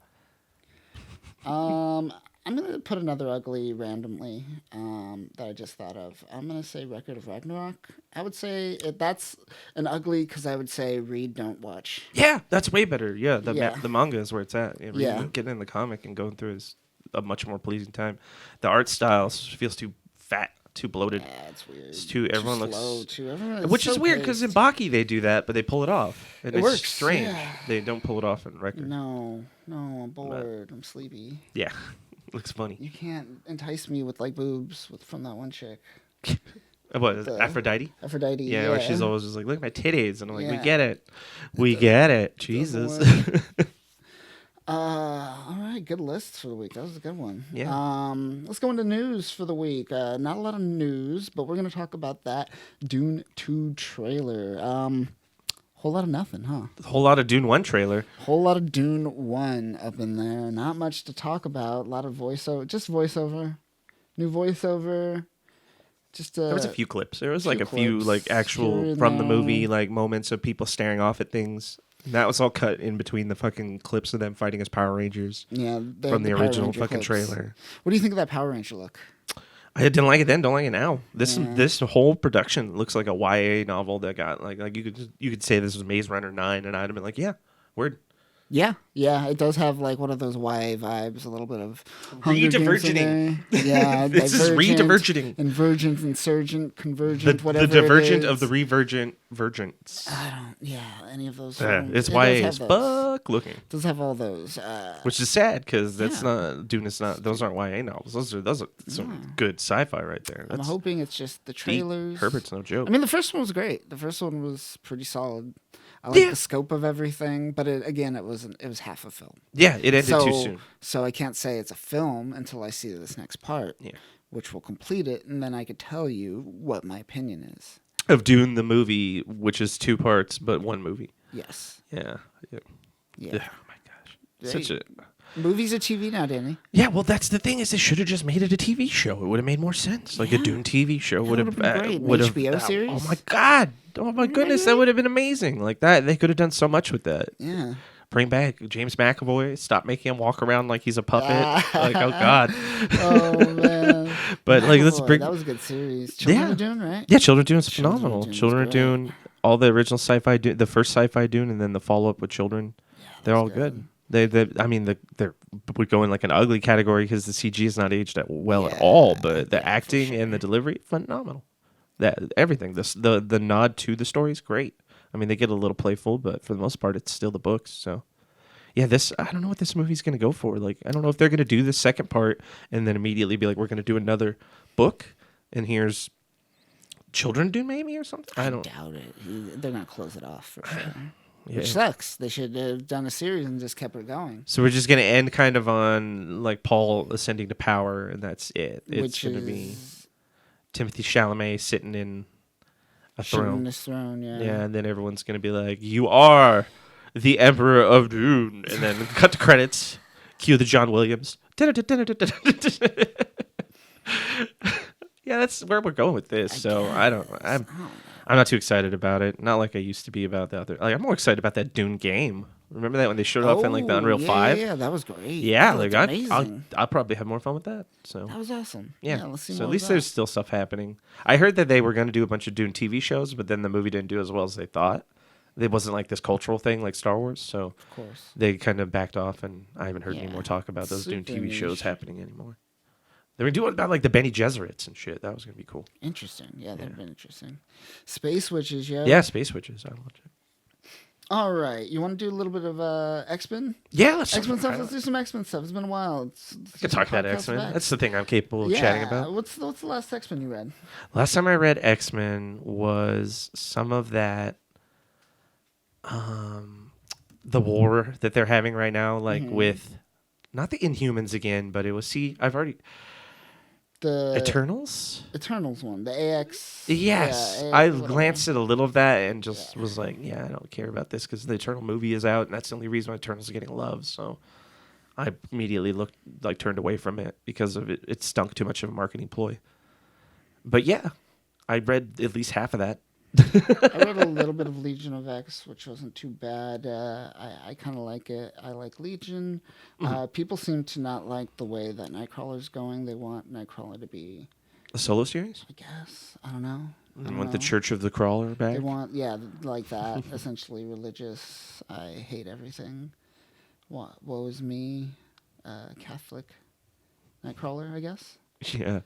S1: I'm going to put another ugly randomly that I just thought of. I'm going to say Record of Ragnarok. I would say that's an ugly because I would say read, don't watch.
S2: Yeah, that's way better. Yeah, the
S1: Yeah.
S2: the manga is where it's at.
S1: Yeah.
S2: Getting in the comic and going through is a much more pleasing time. The art style feels too fat, too bloated.
S1: Yeah, it's weird.
S2: It's too everyone looks
S1: slow, too. Everyone,
S2: which is weird because in Baki they do that, but they pull it off. And
S1: It
S2: it's
S1: works,
S2: strange.
S1: yeah.
S2: They don't pull it off in record.
S1: No, I'm bored. I'm sleepy.
S2: Yeah, looks funny.
S1: You can't entice me with like boobs from that one chick.
S2: What,
S1: The-
S2: Aphrodite?
S1: Aphrodite.
S2: Yeah, where she's always just like, look at my titties. And I'm like, we
S1: Yeah.
S2: get it. We get it. Jesus.
S1: All right, good list for the week. That was a good one.
S2: Yeah.
S1: Let's go into news for the week. Not a lot of news, but we're going to talk about that Dune 2 trailer. Whole lot of nothing, huh?
S2: A whole lot of Dune 1 trailer.
S1: Whole lot of Dune 1 up in there. Not much to talk about. A lot of voiceover. Just voiceover. New voiceover. Just
S2: There was a few clips. There was like
S1: few
S2: a few
S1: clips
S2: like
S1: here
S2: actual
S1: and
S2: from the
S1: there.
S2: movie like moments of people staring off at things. And that was all cut in between the fucking clips of them fighting as Power Rangers
S1: Yeah,
S2: from the
S1: Power
S2: original
S1: Ranger
S2: fucking
S1: clips.
S2: trailer.
S1: What do you think of that Power Ranger look?
S2: I didn't like it then, don't like it now. This whole production looks like a YA novel that got like you could say this was Maze Runner 9 and I'd have been like, yeah, word.
S1: Yeah, it does have like one of those YA vibes, a little bit of Hunger Games in
S2: Re-divergening.
S1: there. Yeah,
S2: This is re-divergening.
S1: Invergent, insurgent, convergent, whatever.
S2: The divergent
S1: it
S2: of the
S1: is.
S2: revergent vergents.
S1: Yeah, any of those.
S2: Yeah,
S1: films.
S2: it's
S1: It does
S2: YA
S1: have
S2: as
S1: those.
S2: fuck looking.
S1: Does have all those.
S2: Which is sad because that's
S1: Yeah.
S2: not Dune. Is not those aren't YA novels. Those are some good sci-fi right there.
S1: I'm
S2: That's
S1: hoping it's just the
S2: deep.
S1: trailers.
S2: Herbert's no joke.
S1: I mean, the first one was great. The first one was pretty solid. I like
S2: Yeah.
S1: the scope of everything, but it was half a film.
S2: Yeah, it ended
S1: so,
S2: too soon.
S1: So I can't say it's a film until I see this next part,
S2: Yeah.
S1: which will complete it, and then I could tell you what my opinion is.
S2: Of Dune the movie, which is 2 parts but 1 movie.
S1: Yes.
S2: Yeah.
S1: Yeah.
S2: Oh my gosh.
S1: Right.
S2: Such a
S1: Movies are TV now, Danny.
S2: Yeah, well, that's the thing is they should have just made it a TV show. It would have made more sense. Like a Dune TV show would have
S1: would've been great. An
S2: would have
S1: HBO series?
S2: Oh my god! Oh my goodness, that would have been amazing. Like that, they could have done so much with that.
S1: Yeah.
S2: Bring back James McAvoy. Stop making him walk around like he's a puppet. Like oh god.
S1: Oh man.
S2: But like let's
S1: Boy,
S2: bring.
S1: that was a good series. Children
S2: Yeah.
S1: of Dune, right?
S2: Yeah, Children of Dune is
S1: Children of
S2: phenomenal.
S1: Dune is
S2: Children of
S1: great.
S2: Dune, all the original sci-fi Dune, the first sci-fi Dune, and then the follow-up with Children. They're all
S1: was
S2: good. I mean, they're would go in like an ugly category because the CG is not aged well at all, but the acting and the delivery, phenomenal. That everything, the nod to the story is great. I mean, they get a little playful, but for the most part, it's still the books. So, yeah, I don't know what this movie's gonna go for. Like, I don't know if they're gonna do the second part and then immediately be like, we're gonna do another book, and here's Children of Dune maybe or something. I don't
S1: doubt it. They're gonna close it off for sure.
S2: Yeah.
S1: Which sucks. They should have done a series and just kept it going.
S2: So we're just gonna end kind of on like Paul ascending to power, and that's it. It's
S1: Which
S2: gonna be Timothy Chalamet sitting in a
S1: sitting in
S2: throne.
S1: this throne, yeah.
S2: Yeah, and then everyone's gonna be like, "You are the Emperor of Dune," and then cut to credits. Cue the John Williams. Yeah, that's where we're going with this. So I'm not too excited about it. Not like I used to be about the other. Like, I'm more excited about that Dune game. Remember that when they showed off in like the Unreal 5?
S1: Yeah, that was great.
S2: Yeah,
S1: that
S2: like
S1: looked
S2: I'll
S1: amazing.
S2: probably have more fun with that. So
S1: That was awesome.
S2: yeah,
S1: Let's see
S2: so
S1: more
S2: at
S1: of
S2: least
S1: that.
S2: there's still stuff happening. I heard that they were going to do a bunch of Dune TV shows, but then the movie didn't do as well as they thought. It wasn't like this cultural thing like Star Wars, so
S1: Of course.
S2: they kind of backed off, and I haven't heard any
S1: Yeah,
S2: more talk about those Dune
S1: super
S2: TV shows
S1: niche.
S2: happening anymore. They were doing about like the Bene Gesserits and shit. That was going to be cool.
S1: Interesting. Yeah, that'd been interesting. Space Witches, yeah.
S2: Yeah, Space Witches. I'll watch it.
S1: All right. You want to do a little bit of X-Men?
S2: Yeah, let's
S1: X-Men stuff. Let's do some X-Men stuff. It's been a while.
S2: We can talk about X-Men. That's the thing I'm capable of chatting about.
S1: What's the last X-Men you read?
S2: Last time I read X-Men was some of that, the war that they're having right now, like with, not the Inhumans again, but it was,
S1: The
S2: Eternals?
S1: Eternals one. The AX.
S2: Yes.
S1: Yeah, AX
S2: I
S1: whatever.
S2: glanced at a little of that and just was like, yeah, I don't care about this because the Eternal movie is out, and that's the only reason why Eternals are getting love, so I immediately turned away from it because of it. It stunk too much of a marketing ploy. But yeah, I read at least half of that.
S1: I read a little bit of Legion of X, which wasn't too bad. I kind of like it. I like Legion. People seem to not like the way that Nightcrawler's going. They want Nightcrawler to be,
S2: A solo series?
S1: I guess, I don't know.
S2: You want the Church of the Crawler back?
S1: They want, like that. Essentially religious. I hate everything. Woe is me. Catholic Nightcrawler, I guess.
S2: Yeah.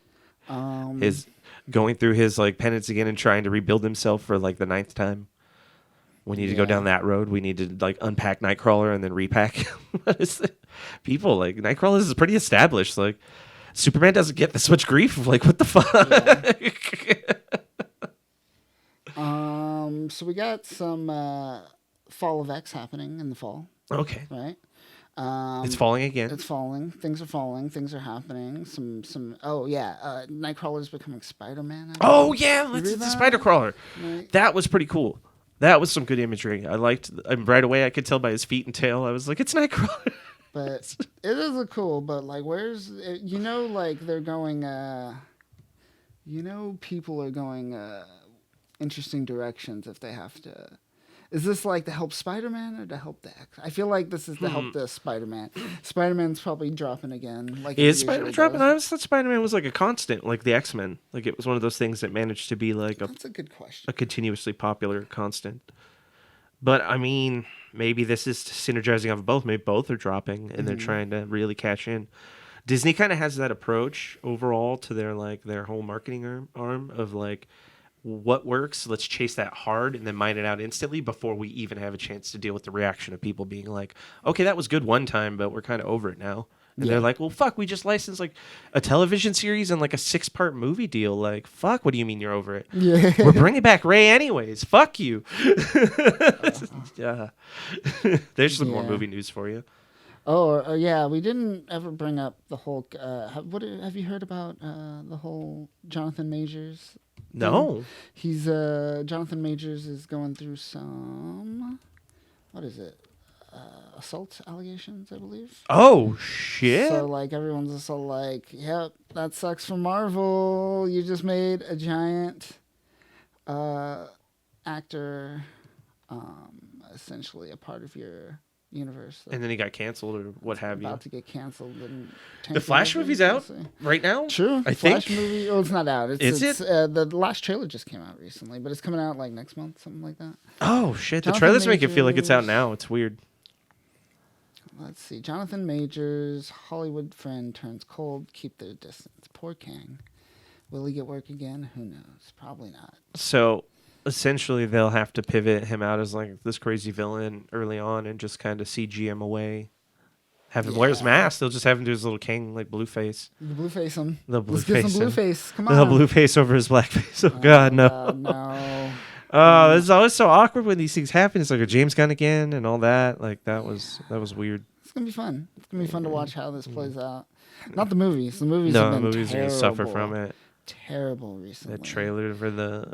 S2: His going through his like penance again and trying to rebuild himself for like the 9th time. We need to go down that road. We need to like unpack Nightcrawler and then repack. People like Nightcrawler is pretty established. Like Superman doesn't get this much grief. Like what the fuck?
S1: Yeah. So we got some Fall of X happening in the fall,
S2: Okay.
S1: right?
S2: It's falling again.
S1: It's falling. Things are falling. Things are happening. Nightcrawler's becoming Spider-Man.
S2: Oh yeah,
S1: read
S2: the
S1: that?
S2: Spider Crawler.
S1: Right.
S2: That was pretty cool. That was some good imagery. I liked. Right away, I could tell by his feet and tail. I was like, it's Nightcrawler.
S1: But it is a cool. But like, like they're going. People are going interesting directions if they have to. Is this like to help Spider-Man or to help the X? I feel like this is to help the Spider-Man. Spider-Man's probably dropping again. Like
S2: Is Spider-Man dropping? I always thought Spider-Man was like a constant, like the X-Men. Like it was one of those things that managed to be like
S1: That's a good question.
S2: a continuously popular constant. But I mean, maybe this is synergizing off of both. Maybe both are dropping and they're trying to really cash in. Disney kind of has that approach overall to their whole marketing arm of like, what works, let's chase that hard and then mine it out instantly before we even have a chance to deal with the reaction of people being like, okay, that was good one time, but we're kind of over it now. And they're like, well, fuck, we just licensed like a television series and like a 6-part movie deal. Like, fuck, what do you mean you're over it?
S1: Yeah.
S2: We're bringing back Ray anyways. Fuck you. Yeah. There's some more
S1: Yeah.
S2: movie news for you.
S1: Yeah, we didn't ever bring up the whole. Have you heard about the whole Jonathan Majors?
S2: No.
S1: He's Jonathan Majors is going through some. What is it? Assault allegations, I believe.
S2: Oh, shit.
S1: So like everyone's just all like, "Yep, that sucks for Marvel. You just made a giant actor, essentially a part of your universe."
S2: And then he got canceled or what have you.
S1: About to get canceled. And
S2: The Flash movie's out right now?
S1: True.
S2: I
S1: Flash
S2: think.
S1: movie. Oh, it's not out.
S2: Is it?
S1: The last trailer just came out recently, but it's coming out like next month, something like that.
S2: Oh, shit. The
S1: Jonathan
S2: trailers make it feel like it's out
S1: Majors.
S2: now. It's weird.
S1: Let's see. Jonathan Majors, Hollywood friend turns cold. Keep their distance. Poor Kang. Will he get work again? Who knows? Probably not.
S2: So essentially, they'll have to pivot him out as like this crazy villain early on and just kind of CG him away. Have him wear his mask. They'll just have him do his little Kang like blue face.
S1: You blue face him.
S2: The blue
S1: Let's get
S2: face
S1: some blue
S2: him.
S1: face. Come on.
S2: The blue face over his black face. Oh God, no.
S1: No.
S2: Oh, it's always so awkward when these things happen. It's like a James Gunn again and all that. Like that was weird.
S1: It's gonna be fun. It's gonna be fun to watch how this plays out. Not the movies. The movies
S2: No,
S1: have
S2: the
S1: been
S2: movies are
S1: terrible.
S2: gonna suffer from it.
S1: Terrible recently.
S2: That trailer for the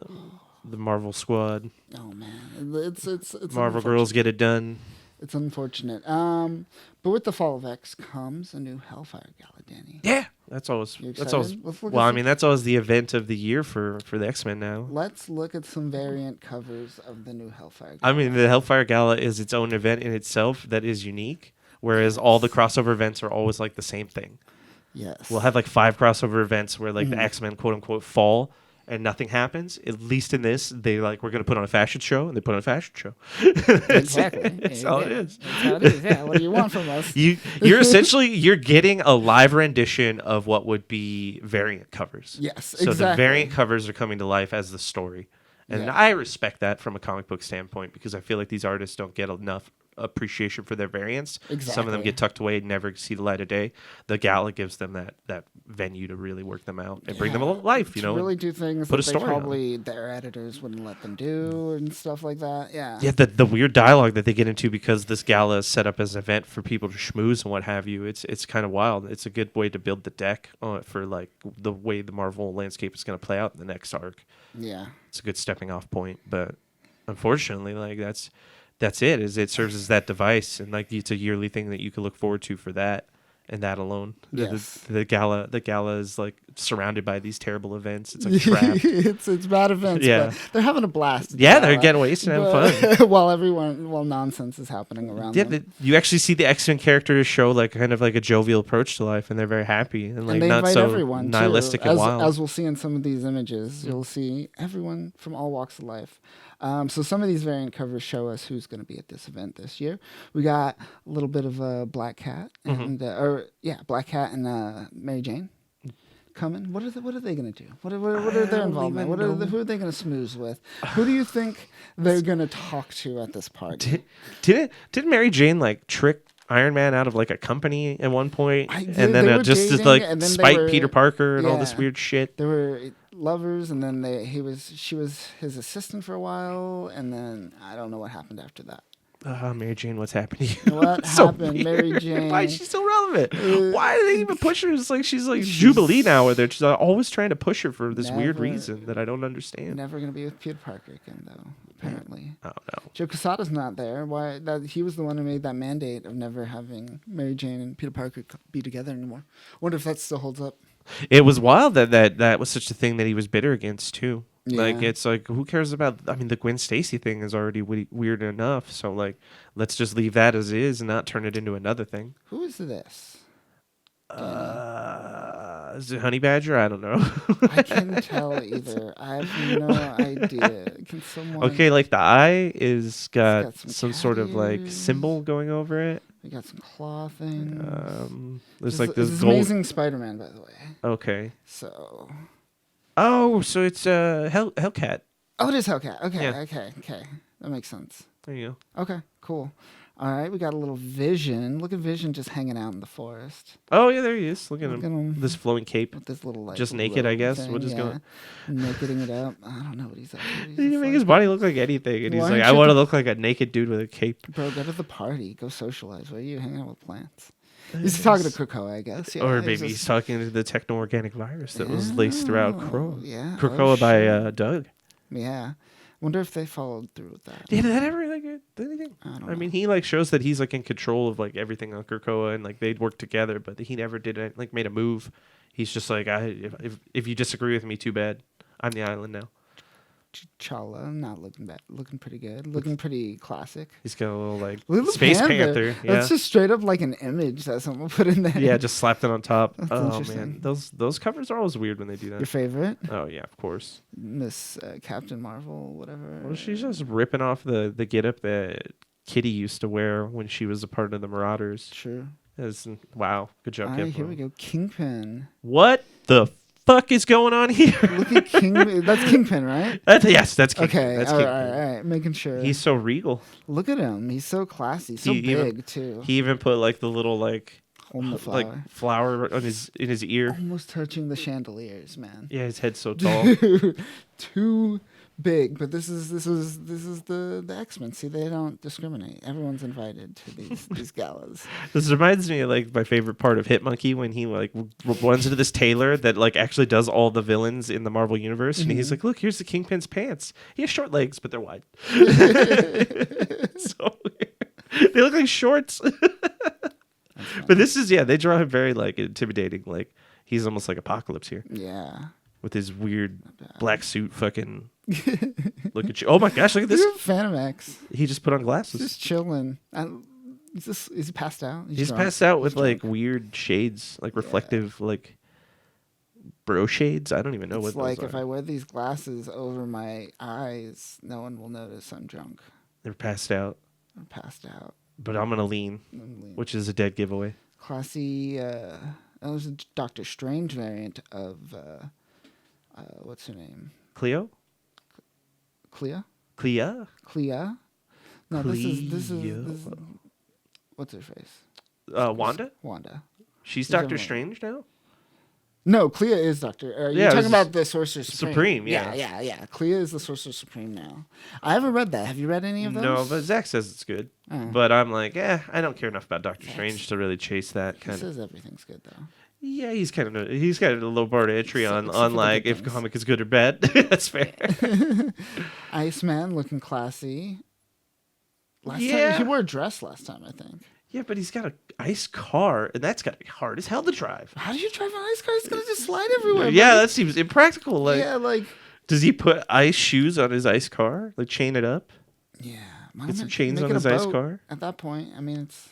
S2: Marvel Squad.
S1: Oh man, it's
S2: Marvel Girls Get It Done.
S1: It's unfortunate. But with the fall of X comes a new Hellfire Gala, Danny.
S2: Yeah, that's always
S1: You
S2: that's always.
S1: excited? Let's look
S2: Well,
S1: at
S2: I
S1: some-
S2: mean, that's always the event of the year for the X-Men now.
S1: Let's look at some variant covers of the new Hellfire Gala.
S2: I mean, the Hellfire Gala is its own event in itself that is unique, whereas all the crossover events are always like the same thing.
S1: Yes.
S2: We'll have like 5 crossover events where like the X-Men quote unquote fall and nothing happens. At least in this, they like we're gonna put on a fashion show and they put on a fashion show.
S1: exactly.
S2: That's all it is.
S1: That's how it is. Yeah. What do you want from us?
S2: You're essentially getting a live rendition of what would be variant covers.
S1: Yes,
S2: So the
S1: exactly.
S2: variant covers are coming to life as the story. And
S1: Yeah.
S2: I respect that from a comic book standpoint because I feel like these artists don't get enough appreciation for their variants. Some of them
S1: Exactly.
S2: get tucked away and never see the light of day. The gala gives them that venue to really work them out and bring them to life, you
S1: To
S2: know.
S1: really do things
S2: put
S1: that
S2: a
S1: they
S2: story on.
S1: probably their editors wouldn't let them do and stuff like that. Yeah.
S2: Yeah, the weird dialogue that they get into because this gala is set up as an event for people to schmooze and what have you. It's kind of wild. It's a good way to build the deck for like the way the Marvel landscape is going to play out in the next arc.
S1: Yeah.
S2: It's a good stepping off point, but unfortunately, like that's it. Is it serves as that device, and like it's a yearly thing that you can look forward to for that and that alone.
S1: Yes.
S2: The gala is like surrounded by these terrible events. It's like trapped.
S1: it's bad events.
S2: Yeah.
S1: But they're having a blast. at the
S2: Yeah, they're
S1: gala,
S2: getting wasted and having fun.
S1: while nonsense is happening around
S2: Yeah,
S1: them.
S2: you actually see the X-Men characters show like kind of like a jovial approach to life, and they're very happy and like
S1: And they
S2: not
S1: invite
S2: so
S1: everyone
S2: nihilistic
S1: too.
S2: and wild.
S1: As we'll see in some of these images, you'll see everyone from all walks of life. So some of these variant covers show us who's going to be at this event this year. We got a little bit of a Black Cat and Black Cat and Mary Jane coming. What are they going to do? What are their involvement? Who are they going to smooze with? Who do you think they're going to talk to at this party?
S2: Didn't Mary Jane like trick Iron Man out of like a company at one point, and then
S1: they were
S2: just to
S1: dating,
S2: like
S1: and then they
S2: spite
S1: were-
S2: Peter Parker and all this
S1: yeah.
S2: weird shit?
S1: They were lovers, and then she was his assistant for a while, and then I don't know what happened after that.
S2: Mary Jane, what's happening to you?
S1: What
S2: So
S1: happened, Mary
S2: weird.
S1: Jane?
S2: Why is she still relevant? Why do they even push her? It's like she's like Jubilee now, where they're just always trying to push her for this weird
S1: Never-
S2: reason that I don't understand.
S1: Never gonna be with Peter Parker again, though. Apparently,
S2: I don't know.
S1: Joe Quesada's not there. Why? That he was the one who made that mandate of never having Mary Jane and Peter Parker be together anymore. Wonder if that still holds up.
S2: It was wild that was such a thing that he was bitter against too. Like
S1: Yeah.
S2: it's like who cares about? I mean, the Gwen Stacy thing is already weird enough. So like, let's just leave that as is and not turn it into another thing.
S1: Who is this?
S2: Is it Honey Badger? I don't know.
S1: I can't tell either. I have no idea. Can someone?
S2: Okay, like the eye is got,
S1: got some
S2: some sort of like
S1: cat ears.
S2: symbol going over it.
S1: We got some claw things.
S2: There's
S1: This
S2: like
S1: is-
S2: this
S1: this is
S2: gold.
S1: Amazing Spider-Man, by the way.
S2: Okay.
S1: So,
S2: Oh, so it's Hellcat.
S1: oh, it is Hellcat. Okay,
S2: Yeah.
S1: okay, that makes sense.
S2: There you
S1: Okay, cool. All right, we got a little Vision. Look at Vision just hanging out in the forest
S2: go. Oh yeah, there he is. Look at
S1: Look
S2: him.
S1: at him.
S2: This flowing cape.
S1: with this little like
S2: Just naked, I
S1: robe
S2: guess?
S1: thing,
S2: We'll just go-
S1: nakeding it up. I don't know what he's up to. He's
S2: He
S1: just
S2: can make
S1: like,
S2: his body look like anything, and he's
S1: Why
S2: like,
S1: aren't
S2: I
S1: you
S2: want to
S1: the-
S2: look like a naked dude with a cape.
S1: Bro, go to the party. Go socialize. Why are you hanging out with plants? He's talking to Krakoa, I guess. Yeah,
S2: Or
S1: he's
S2: maybe he's
S1: just-
S2: talking to the techno-organic virus that was laced throughout
S1: Oh, yeah.
S2: Krakoa
S1: Oh,
S2: by
S1: shit.
S2: Doug.
S1: Yeah. Wonder if they followed through with that.
S2: Did that ever like did anything?
S1: I don't
S2: I mean,
S1: know.
S2: he like shows that he's like in control of like everything on Krakoa, and like they'd work together, but he never did like made a move. He's just like, if you disagree with me, too bad. I'm the island now.
S1: T'Challa, not looking bad. Looking pretty good. Looking pretty classic.
S2: He's got a little like
S1: Look at the
S2: Space
S1: panther.
S2: Panther. Yeah.
S1: That's just straight up like an image that someone put in there.
S2: Yeah, just slapped it on top. Oh
S1: interesting.
S2: man, those covers are always weird when they do
S1: Your
S2: that.
S1: favorite?
S2: Oh yeah, of course.
S1: Miss Captain Marvel, whatever.
S2: Well, she's just ripping off the getup that Kitty used to wear when she was a part of the Marauders.
S1: Sure.
S2: Wow, good job,
S1: All
S2: Kevin.
S1: right, here we go. Kingpin.
S2: What the fuck is going on here?
S1: Look at Kingpin. That's Kingpin, right?
S2: Yes, that's Kingpin.
S1: Okay.
S2: That's
S1: all
S2: Kingpin.
S1: right, all right. Making sure.
S2: He's so regal.
S1: Look at him. He's so classy. So
S2: He even-
S1: big too.
S2: He even put like the little
S1: Holding the flower.
S2: like flower on in his ear.
S1: Almost touching the chandeliers, man.
S2: Yeah, his head's so tall.
S1: Too big, but this is the X-Men. See, they don't discriminate. Everyone's invited to these galas.
S2: This reminds me of like my favorite part of Hitmonkey when he like runs into this tailor that like actually does all the villains in the Marvel universe, and he's like, "Look, here's the Kingpin's pants. He has short legs, but they're wide." So weird. They look like shorts. But this is they draw him very like intimidating. Like he's almost like Apocalypse here
S1: Yeah.
S2: with his weird black suit. Fucking look at you! Oh my gosh, look at this!
S1: You're a Phantom X.
S2: He just put on glasses.
S1: Just chilling. Is he passed out?
S2: He's
S1: drunk.
S2: passed out with
S1: He's
S2: like
S1: drunk.
S2: weird shades, like reflective, like bro shades. I don't even know
S1: It's
S2: what
S1: like
S2: those
S1: if
S2: are.
S1: I wear these glasses over my eyes, no one will notice I'm drunk.
S2: They're passed out,
S1: I'm passed out.
S2: but I'm gonna lean, which is a dead giveaway.
S1: Classy. That was a Doctor Strange variant of what's her name?
S2: Cleo,
S1: Clea.
S2: Clea,
S1: Clea. No, this is
S2: Cleo.
S1: what's her face?
S2: Wanda.
S1: Wanda.
S2: She's
S1: She's
S2: Doctor
S1: Emily.
S2: Strange now.
S1: No, Clea is Doctor. You're
S2: Yeah,
S1: talking
S2: this
S1: about the Sorcerer Supreme.
S2: Supreme, yeah.
S1: Yeah. Clea is the Sorcerer Supreme now. I haven't read that. Have you read any of those?
S2: No, but Zach says it's good.
S1: Oh.
S2: But I'm like, I don't care enough about Doctor Strange to really chase that
S1: He
S2: kind of.
S1: says everything's good though.
S2: Yeah, he's got a low bar to entry
S1: Except-
S2: on
S1: except for the
S2: like
S1: good
S2: if
S1: things.
S2: comic is good or bad. That's fair.
S1: Iceman looking classy. Last
S2: Yeah.
S1: time he wore a dress last time, I think.
S2: Yeah, but he's got an ice car, and that's got to be hard as hell to drive.
S1: How do you drive an ice car? It's gonna just slide everywhere.
S2: Yeah,
S1: buddy.
S2: that seems impractical. Like,
S1: yeah, like
S2: does he put ice shoes on his ice car? Like, chain it up?
S1: yeah. Why
S2: Get some
S1: not
S2: chains
S1: make
S2: on
S1: it a
S2: his ice
S1: boat?
S2: car?
S1: At that point, I mean, it's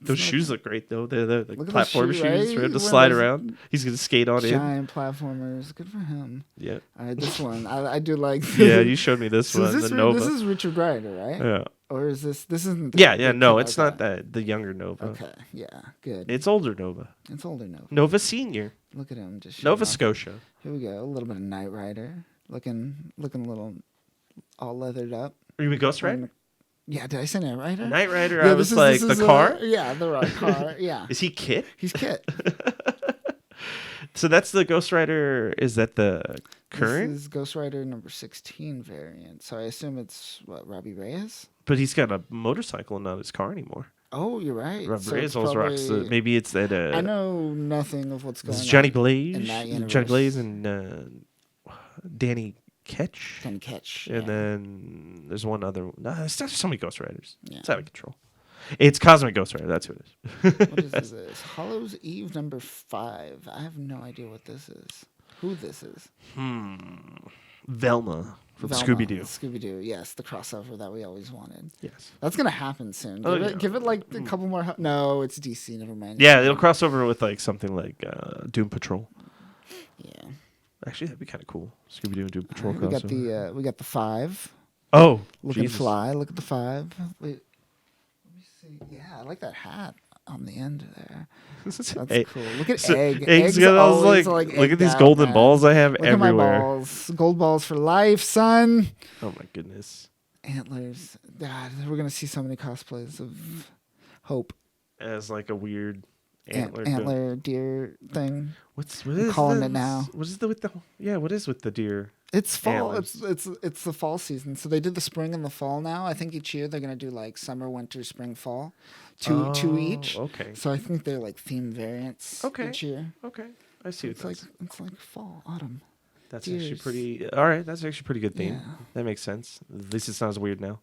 S2: Those shoes look great, though. They're like
S1: Look at those
S2: platform
S1: shoes,
S2: shoes
S1: right?
S2: for him to
S1: One of
S2: slide
S1: those
S2: around. He's going to skate on in.
S1: giant platformers. Good for him.
S2: Yeah.
S1: All right, this one I do like.
S2: Yeah, you showed me this
S1: So
S2: one,
S1: is
S2: the
S1: this,
S2: Nova.
S1: this is Richard Rider, right?
S2: Yeah.
S1: Or is this isn't? The,
S2: Yeah,
S1: the
S2: no,
S1: kid-
S2: it's
S1: okay.
S2: not that. The younger Nova.
S1: Okay, yeah, good.
S2: It's older Nova.
S1: It's older Nova.
S2: Nova Senior.
S1: Look at him, just showing
S2: Nova
S1: off.
S2: Scotia.
S1: Here we go. A little bit of Knight Rider, looking a little all leathered up.
S2: Are you a Ghost Rider?
S1: Yeah, did I say Knight Rider?
S2: Knight Rider,
S1: Yeah,
S2: I was like, the car?
S1: Yeah, the right car. Yeah,
S2: Is he Kit?
S1: he's Kit.
S2: So that's the Ghost Rider. Is that the current?
S1: This is Ghost Rider number 16 variant. So I assume it's what Robbie Reyes.
S2: But he's got a motorcycle and not his car anymore.
S1: Oh, you're right.
S2: Robbie
S1: So
S2: Reyes
S1: it's
S2: always rocks.
S1: probably-
S2: Maybe it's that.
S1: I know nothing of what's going
S2: It's
S1: on.
S2: Johnny Blaze,
S1: in that
S2: Johnny
S1: universe.
S2: Blaze, and Danny Ketch,
S1: Can catch.
S2: and
S1: yeah.
S2: then there's one other. It's not so many Ghost Riders.
S1: Yeah.
S2: It's out of control. It's Cosmic Ghost Rider. That's who it is.
S1: What is this? Hollow's Eve number 5. I have no idea what this is. Who this is?
S2: Velma from
S1: Velma,
S2: Scooby Doo.
S1: Scooby-Doo, yes, the crossover that we always wanted.
S2: Yes.
S1: That's gonna happen soon.
S2: Oh,
S1: Give,
S2: yeah.
S1: it, give it like a couple more. No, it's DC. Never mind.
S2: Yeah, it'll cross over with like something like Doom Patrol.
S1: Yeah.
S2: Actually, that'd be kind of cool. Scooby Doo and Doom Patrol
S1: We got
S2: crossover.
S1: the 5.
S2: Oh,
S1: Looking
S2: Jesus.
S1: fly. Look at the 5. Wait. Let me see. Yeah, I like that hat on the end there. That's
S2: Hey,
S1: cool. Look at
S2: so
S1: Egg.
S2: Egg's
S1: Egg's
S2: got those,
S1: always,
S2: look at
S1: egged
S2: these
S1: out,
S2: golden
S1: man.
S2: balls I have
S1: Look at my
S2: everywhere.
S1: balls. Gold balls for life, son.
S2: Oh my goodness.
S1: Antlers. God, we're gonna see so many cosplays of Hope.
S2: As like a weird
S1: Antler deer thing.
S2: What is
S1: calling
S2: this?
S1: it now.
S2: What is with the what is with the deer?
S1: It's fall.
S2: Antlers.
S1: It's the fall season. So they did the spring and the fall now. I think each year they're gonna do like summer, winter, spring, fall, two each.
S2: Okay.
S1: So I think they're like theme variants
S2: Okay.
S1: each year.
S2: Okay. I see what
S1: It's like fall, autumn.
S2: that's actually
S1: deers.
S2: pretty all right, that's actually a pretty good theme.
S1: Yeah.
S2: That makes sense. At least it sounds weird now.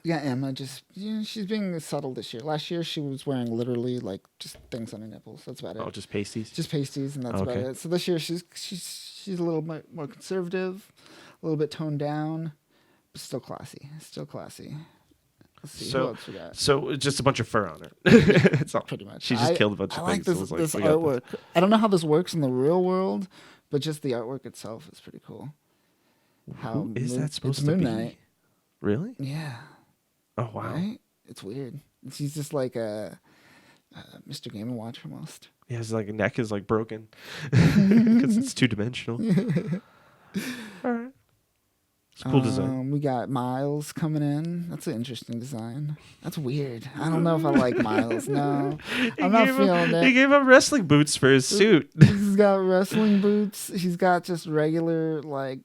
S1: Yeah, Emma just she's being subtle this year. Last year she was wearing literally like just things on her nipples. That's about it.
S2: Oh, just pasties.
S1: Just pasties, and that's about
S2: Okay.
S1: it. So this year she's a little bit more conservative, a little bit toned down, but still classy. Still classy. Let's see
S2: So-
S1: who else we got.
S2: So just a bunch of fur on her. It's all
S1: Pretty much.
S2: She just killed a bunch
S1: I
S2: of
S1: like
S2: things.
S1: this,
S2: so it was like,
S1: this
S2: we got
S1: artwork. I don't know how this works in the real world, but just the artwork itself is pretty cool.
S2: Who is that supposed
S1: it's
S2: to
S1: Moon
S2: be?
S1: Knight.
S2: Really?
S1: Yeah.
S2: Oh wow.
S1: Right? It's weird. He's just like a Mr. Game & Watch almost.
S2: Yeah, his like neck is like broken because it's 2-dimensional. All right, it's a cool design.
S1: We got Miles coming in. That's an interesting design. That's weird. I don't know if I like Miles. No, I'm not feeling
S2: He
S1: it.
S2: gave him wrestling boots for his suit.
S1: He's got wrestling boots. He's got just regular like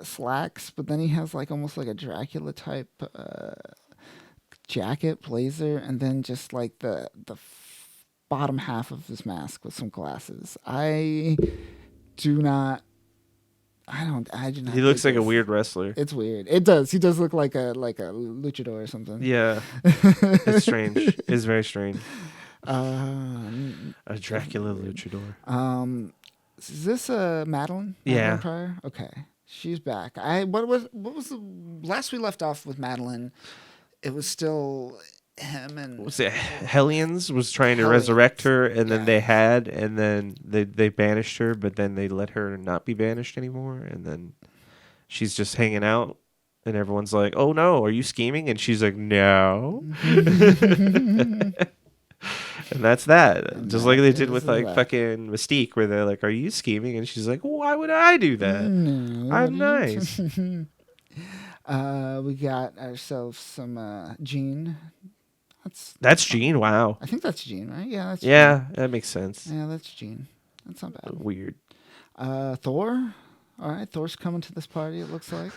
S1: slacks, but then he has like almost like a Dracula type jacket, blazer, and then just like the bottom half of his mask with some glasses. I do not. I do not.
S2: He looks
S1: dig
S2: like a
S1: this.
S2: weird wrestler.
S1: It's weird. It does. He does look like a luchador or something.
S2: Yeah, it's strange. It's very strange.
S1: Um,
S2: A Dracula luchador.
S1: Is this Madeline?
S2: Yeah.
S1: Madeline Pryor? Okay, she's back. What was the last we left off with Madeline? It was still him and
S2: Was it Hellions was trying to
S1: Hellions,
S2: resurrect her, and then
S1: yeah.
S2: and then they banished her, but then they let her not be banished anymore, and then she's just hanging out, and everyone's like, "Oh no, are you scheming?" And she's like, "No." And that's that.
S1: And
S2: Just
S1: that
S2: like they did
S1: is
S2: with like
S1: that.
S2: fucking Mystique, where they're like, "Are you scheming?" And she's like, "Why would I do that?
S1: No,
S2: I'm nice."
S1: We got ourselves some Jean.
S2: That's Jean. Wow.
S1: I think that's Jean, right? Yeah, that's
S2: Yeah, that makes sense.
S1: Jean. Yeah, that's Jean. That's not bad.
S2: Weird.
S1: Thor. All right, Thor's coming to this party. It looks like.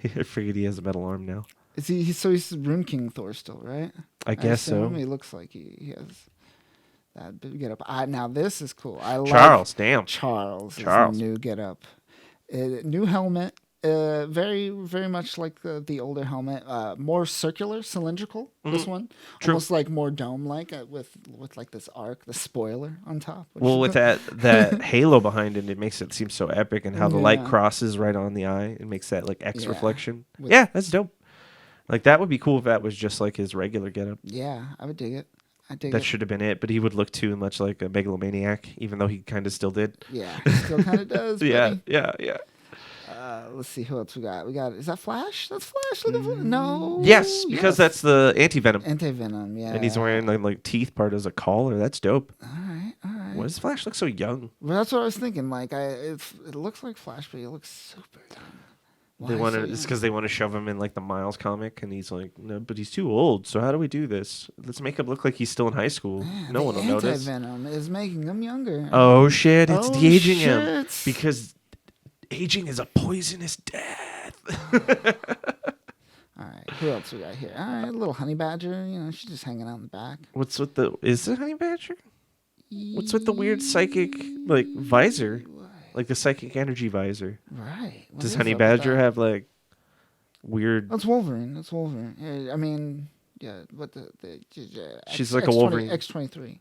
S2: I figured he has a metal arm now.
S1: Is he? He's Rune King Thor still, right?
S2: I guess so.
S1: assume. He looks like he has that big get up. Now this is cool. I like
S2: Charles, damn.
S1: Charles.
S2: Charles.
S1: Is the new get up. New helmet. Very very much like the older helmet. More circular, cylindrical. This one,
S2: True.
S1: almost like more dome like with like this arc, the spoiler on top. which
S2: Well,
S1: is
S2: with
S1: cool.
S2: that halo behind it, it makes it seem so epic, and how the light
S1: Yeah.
S2: crosses right on the eye, it makes that like X
S1: Yeah.
S2: reflection.
S1: With-
S2: Yeah, that's dope. Like that would be cool if that was just like his regular getup.
S1: Yeah, I would dig it. I dig
S2: That
S1: it.
S2: should have been it, but he would look too much like a megalomaniac, even though he kind of still did.
S1: Yeah, he still kind of does.
S2: Yeah,
S1: buddy.
S2: yeah.
S1: Let's see who else we got. Is that Flash? That's Flash. Looking for no.
S2: Yes, because that's the anti venom,
S1: anti venom. Yeah,
S2: and he's wearing like teeth part as a collar. That's dope.
S1: All right.
S2: Why does Flash look so young?
S1: Well, that's what I was thinking. Like, it looks like Flash, but he looks super young.
S2: They
S1: Why
S2: want
S1: so
S2: to. It's
S1: young?
S2: because they want to shove him in like the Miles comic, and he's like, no, but he's too old. So how do we do this? Let's make him look like he's still in high school. No
S1: the
S2: one will notice.
S1: Anti-venom is making him younger.
S2: Oh shit! It's
S1: Oh,
S2: de-aging him
S1: shit.
S2: because aging is a poisonous death.
S1: All right. Who else we got here? All right, little honey badger. You know, she's just hanging out in the back.
S2: What's with the? Is it Honey Badger? What's with the weird psychic like visor, like the psychic energy visor?
S1: Right. What
S2: Does
S1: is
S2: Honey
S1: up with
S2: Badger
S1: that?
S2: have like weird?
S1: That's Wolverine. That's Wolverine. I mean, yeah. What the
S2: She's like a Wolverine.
S1: X-23.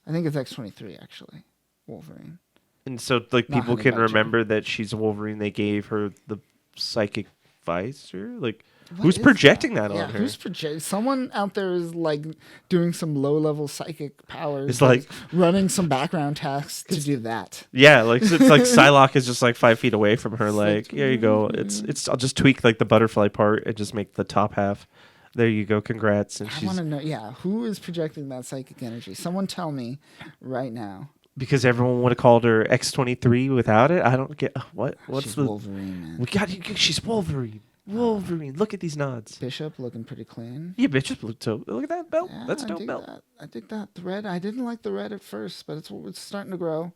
S1: I think it's X-23 actually. Wolverine.
S2: And so like
S1: Not
S2: people
S1: Honey
S2: can
S1: Badger.
S2: remember that she's Wolverine. They gave her the psychic visor. Like
S1: What
S2: who's
S1: is
S2: projecting that
S1: Yeah,
S2: on her?
S1: who's projecting? Someone out there is like doing some low-level psychic powers.
S2: It's like-
S1: running some background tasks to do that.
S2: Yeah, like it's like Psylocke is just like 5 feet away from her. Like, here you go. It's. I'll just tweak like the butterfly part and just make the top half. There you go. Congrats. And
S1: I
S2: she's
S1: want to know. Yeah, who is projecting that psychic energy? Someone tell me right now.
S2: because everyone would have called her X-23 without it. I don't get what. What's
S1: She's
S2: the?
S1: Wolverine, man.
S2: We got. She's Wolverine. Wolverine. Look at these nods.
S1: Bishop looking pretty clean.
S2: Yeah, bitch. Look at that belt.
S1: Yeah,
S2: That's a
S1: I
S2: dope
S1: dig
S2: belt.
S1: that. I dig that. The red. I didn't like the red at first, but it's starting to grow.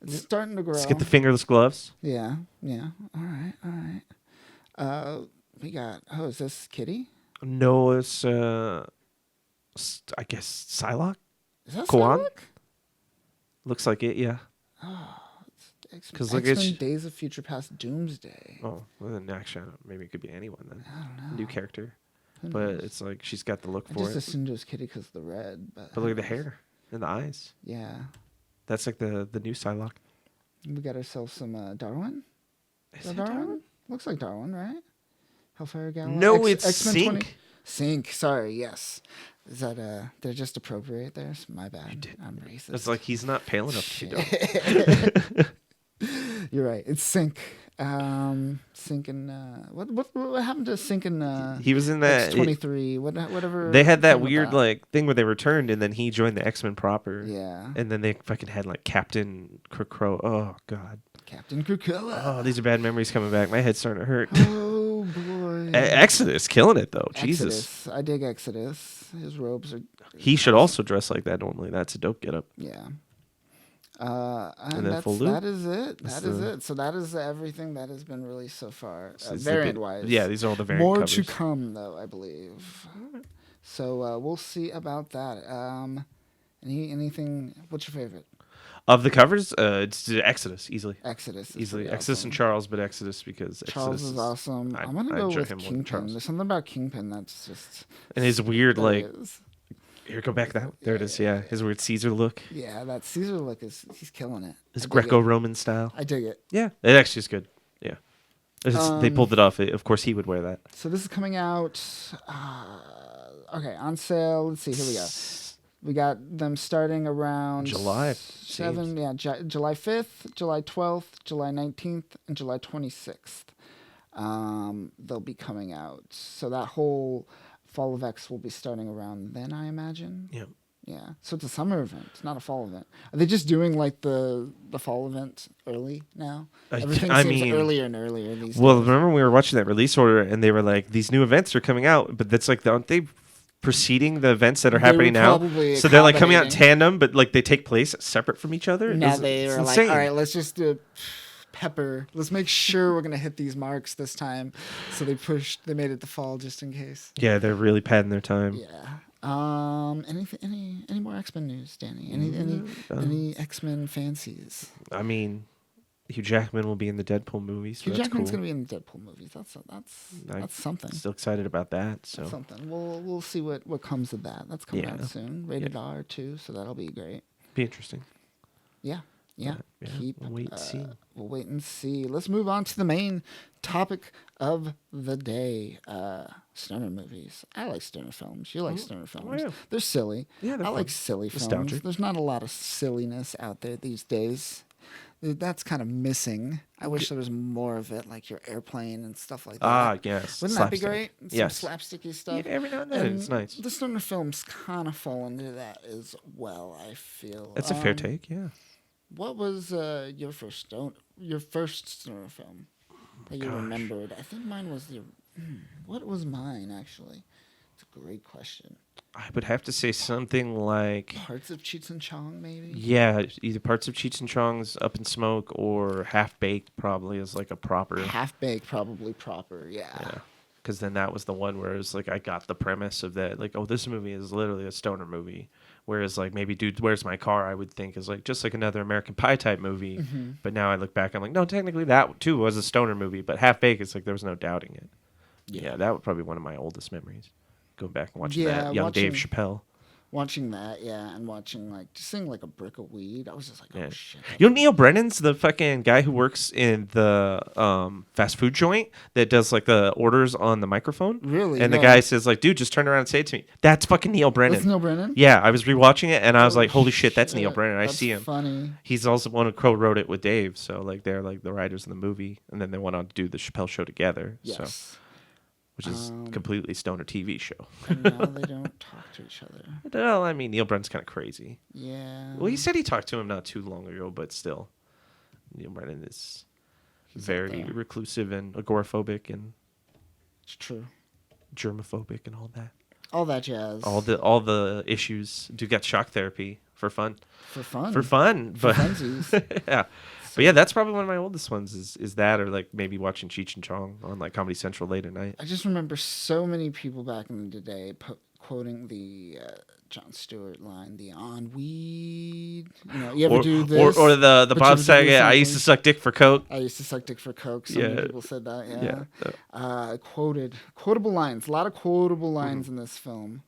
S1: It's starting to grow.
S2: Let's get the fingerless gloves.
S1: Yeah, yeah. All right, all right. We got. Oh, is this Kitty?
S2: No, it's I guess Psylocke.
S1: Is that
S2: Kwan?
S1: Psylocke?
S2: Looks like it. Yeah. 'Cause look at
S1: X-Men
S2: sh-
S1: Days of Future Past Doomsday.
S2: Oh, well, then actually, maybe it could be anyone then.
S1: I don't know.
S2: New character.
S1: Who
S2: But
S1: knows?
S2: it's like she's got the look
S1: I
S2: for
S1: just
S2: it.
S1: assumed it was Kitty because of the red. But
S2: But look at the hair and the eyes.
S1: Yeah.
S2: That's like the new Psylocke.
S1: We got ourselves some Darwin.
S2: Is
S1: that
S2: it
S1: Darwin? Looks like Darwin, right? Hellfire Gala.
S2: No, it's
S1: X-Men 20
S2: Sync.
S1: Sync. Sorry, yes. Is that they're just appropriate there? My bad. I'm racist.
S2: It's like he's not pale enough to be dope.
S1: You're right. It's Sync. Sinking. What happened to Sinking?
S2: He was in that.
S1: X-23. Whatever.
S2: They had that
S1: thing with
S2: weird like thing where they returned, and then he joined the X-Men proper.
S1: Yeah.
S2: And then they fucking had like Captain Crow. Oh god.
S1: Captain Krakoa.
S2: Oh, these are bad memories coming back. My head's starting to hurt.
S1: Oh boy.
S2: Exodus killing it though. Jesus.
S1: Exodus. I dig Exodus. His robes are.
S2: He should also dress like that normally. That's a dope getup.
S1: Yeah.
S2: And then
S1: that's,
S2: full loop?
S1: that is it.
S2: That's
S1: That is
S2: the-
S1: it. So that is everything that has been released so far,
S2: So it's the
S1: variant
S2: bit-
S1: wise.
S2: Yeah, these are all the variant
S1: More
S2: covers.
S1: to come, though, I believe. So we'll see about that. Anything? What's your favorite?
S2: Of the covers, it's Exodus easily.
S1: Exodus. is
S2: Easily
S1: pretty
S2: Exodus
S1: awesome.
S2: and Charles, but Exodus because
S1: Charles
S2: Exodus
S1: is awesome.
S2: I-
S1: I'm gonna
S2: I
S1: go
S2: enjoy
S1: with
S2: him more than
S1: Kingpin.
S2: Charles.
S1: There's something about Kingpin that's just
S2: and his weird
S1: that
S2: like
S1: is.
S2: here go back that there it is yeah his weird Caesar look,
S1: Yeah, that Caesar look he's killing it.
S2: his
S1: I dig it.
S2: Greco-Roman style.
S1: I dig it.
S2: Yeah, it actually is good. Yeah, they pulled it off. Of course, he would wear that.
S1: So this is coming out. Okay, on sale. Let's see. Here we go. We got them starting around
S2: July,
S1: 7.
S2: seems.
S1: Yeah, July 5th, July 12th, July 19th, and July 26th. They'll be coming out. So that whole Fall of X will be starting around then, I imagine.
S2: Yeah.
S1: Yeah. So it's a summer event, not a fall event. Are they just doing like the fall event early now? Everything
S2: I
S1: seems
S2: mean-
S1: earlier and earlier these
S2: Well,
S1: days.
S2: remember we were watching that release order, and they were like, "These new events are coming out," but that's like, aren't they preceding the events that are
S1: They were
S2: happening now?
S1: probably
S2: So they're like coming out in
S1: accommodating.
S2: tandem, but like they take place separate from each other.
S1: Now
S2: It's-
S1: they
S2: it's
S1: are like,
S2: insane.
S1: all right, let's just do pepper. Let's make sure we're gonna hit these marks this time. So they made it the fall just in case.
S2: Yeah, they're really padding their time.
S1: Yeah. Any more X-Men news, Danny? Any X-Men fancies?
S2: I mean, Hugh Jackman will be in the Deadpool movies. So
S1: Hugh
S2: that's
S1: Jackman's
S2: cool.
S1: gonna be in the Deadpool movies. That's something.
S2: Still excited about that. So
S1: That's something. We'll see what comes of that. That's coming
S2: Yeah.
S1: out soon. Rated R too, so that'll be great.
S2: be interesting.
S1: Yeah. Yeah.
S2: Yeah, we'll wait and see.
S1: We'll wait and see. Let's move on to the main topic of the day. Stoner movies. I like stoner films. You like stoner films.
S2: yeah.
S1: They're silly.
S2: Yeah, they're
S1: I like
S2: fun.
S1: silly films.
S2: Nostalgic.
S1: There's not a lot of silliness out there these days. That's kind of missing. I wish there was more of it, like your Airplane and stuff like that.
S2: Ah, yes.
S1: Wouldn't that be
S2: slapstick.
S1: great? Some
S2: Yes.
S1: slapsticky stuff.
S2: Yeah, every now and then it's nice.
S1: The stoner films kind of fall into that as well, I feel.
S2: That's a fair take. Yeah.
S1: What was your first stoner film that you remembered? I think mine was what was mine actually? It's a great question.
S2: I would have to say something like,
S1: Parts of Cheech and Chong, maybe.
S2: yeah, either parts of Cheech and Chong's Up in Smoke or Half Baked probably is like a proper.
S1: Half Baked, probably proper. Yeah.
S2: Yeah. Because then that was the one where it was like I got the premise of that, like, oh, this movie is literally a stoner movie. Whereas like maybe Dude, Where's My Car? I would think is like just like another American Pie type movie.
S1: Mm-hmm.
S2: But now I look back, I'm like, no, technically that too was a stoner movie. But Half Baked, it's like there was no doubting it. Yeah, that would probably be one of my oldest memories. Going back and watching
S1: Yeah,
S2: that young Dave
S1: watching-
S2: Chappelle.
S1: Watching that, yeah, and watching like just seeing like a brick of weed. I was just like, oh
S2: Yeah.
S1: shit.
S2: You know Neil Brennan's the fucking guy who works in the fast food joint that does like the orders on the microphone.
S1: Really?
S2: And the
S1: No.
S2: guy says like, dude, just turn around and say it to me. That's fucking Neil Brennan.
S1: That's Neil Brennan?
S2: Yeah, I was rewatching it and I was
S1: Oh,
S2: like, holy shit, that's Neil
S1: shit.
S2: Brennan. I
S1: That's
S2: see him.
S1: Funny.
S2: He's also one who co-wrote it with Dave, so like they're like the writers of the movie, and then they went on to do the Chappelle Show together. So,
S1: Yes.
S2: which is completely stoner TV show.
S1: And now they don't talk to each other.
S2: Well, I mean, Neil Brennan's kind of crazy.
S1: Yeah.
S2: Well, he said he talked to him not too long ago, but still, Neil Brennan is very
S1: there.
S2: reclusive and agoraphobic and
S1: It's true.
S2: germophobic and all that.
S1: All that jazz.
S2: All the issues. Dude got shock therapy for fun.
S1: for fun.
S2: For fun,
S1: For
S2: but
S1: funsies.
S2: yeah. But yeah, that's probably one of my oldest ones. Is that or like maybe watching Cheech and Chong on like Comedy Central late at night.
S1: I just remember so many people back in the day quoting the Jon Stewart line, the on weed. You know, you ever
S2: Or,
S1: do this?
S2: or the
S1: but you
S2: Bob
S1: ever do
S2: Saget. I used to
S1: something?
S2: suck dick for coke.
S1: I used to suck dick for coke. So many
S2: Yeah.
S1: people said that. Yeah.
S2: Yeah.
S1: Quotable lines. A lot of quotable lines
S2: Mm-hmm.
S1: in this film.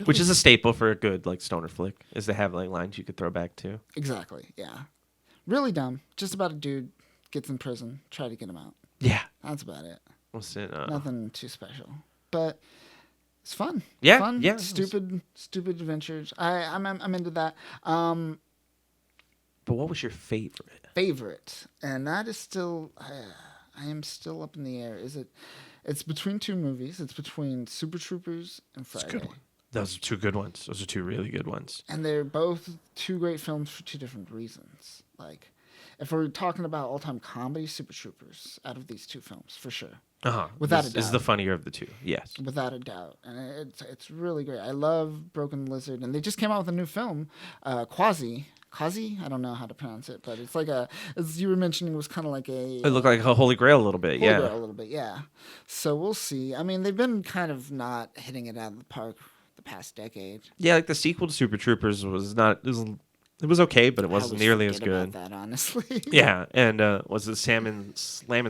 S2: Which is a staple for a good like stoner flick, is to have like lines you could throw back to.
S1: Exactly. Yeah. Really dumb. Just about a dude gets in prison. Try to get him out.
S2: Yeah.
S1: That's about it.
S2: What's it?
S1: Nothing too special. But it's fun.
S2: Yeah,
S1: Fun.
S2: yeah.
S1: Stupid adventures. I'm into that.
S2: But what was your favorite?
S1: favorite, and that is still, I am still up in the air. It's between two movies. It's between Super Troopers and
S2: It's a
S1: Friday.
S2: good one. Those are two good ones. Those are two really good ones.
S1: And they're both two great films for two different reasons. Like, if we're talking about all-time comedy, Super Troopers out of these two films, for sure. Without a
S2: This is
S1: doubt.
S2: the funnier of the two. Yes.
S1: Without a doubt, and it's really great. I love Broken Lizard, and they just came out with a new film, Quasi. I don't know how to pronounce it, but it's like as you were mentioning, it was kind of like a
S2: It looked like a Holy Grail a little bit.
S1: Holy
S2: Yeah.
S1: Grail a little bit, yeah. So we'll see. I mean, they've been kind of not hitting it out of the park the past decade.
S2: Yeah, like the sequel to Super Troopers was not. It was okay, but it
S1: I
S2: wasn't
S1: always
S2: nearly as
S1: forget about
S2: good.
S1: that, honestly.
S2: Yeah, and was it Slam and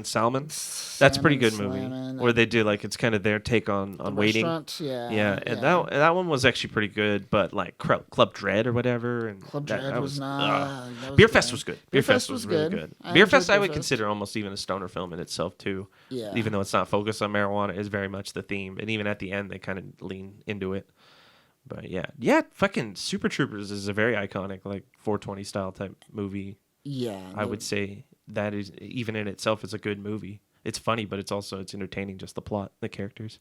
S2: Salmon? That's a pretty good movie.
S1: Slammin',
S2: Where they do like it's kind of their take on
S1: the
S2: waiting.
S1: restaurant, yeah.
S2: Yeah, and that one was actually pretty good, but like Club Dread or whatever, and
S1: Club
S2: that,
S1: Dread
S2: that
S1: was not. that was
S2: Beer Fest
S1: bad.
S2: was good.
S1: Beer
S2: Beer
S1: Fest
S2: Fest was
S1: was
S2: really
S1: good.
S2: good.
S1: I
S2: Beer
S1: enjoyed
S2: Fest I
S1: Beer
S2: would
S1: Fest.
S2: consider almost even a stoner film in itself too.
S1: Yeah.
S2: Even though it's not focused on marijuana, is very much the theme, and even at the end they kind of lean into it. But yeah, fucking Super Troopers is a very iconic like 420 style type movie.
S1: Yeah.
S2: I would say that is even in itself is a good movie. It's funny, but it's entertaining. Just the plot, the characters.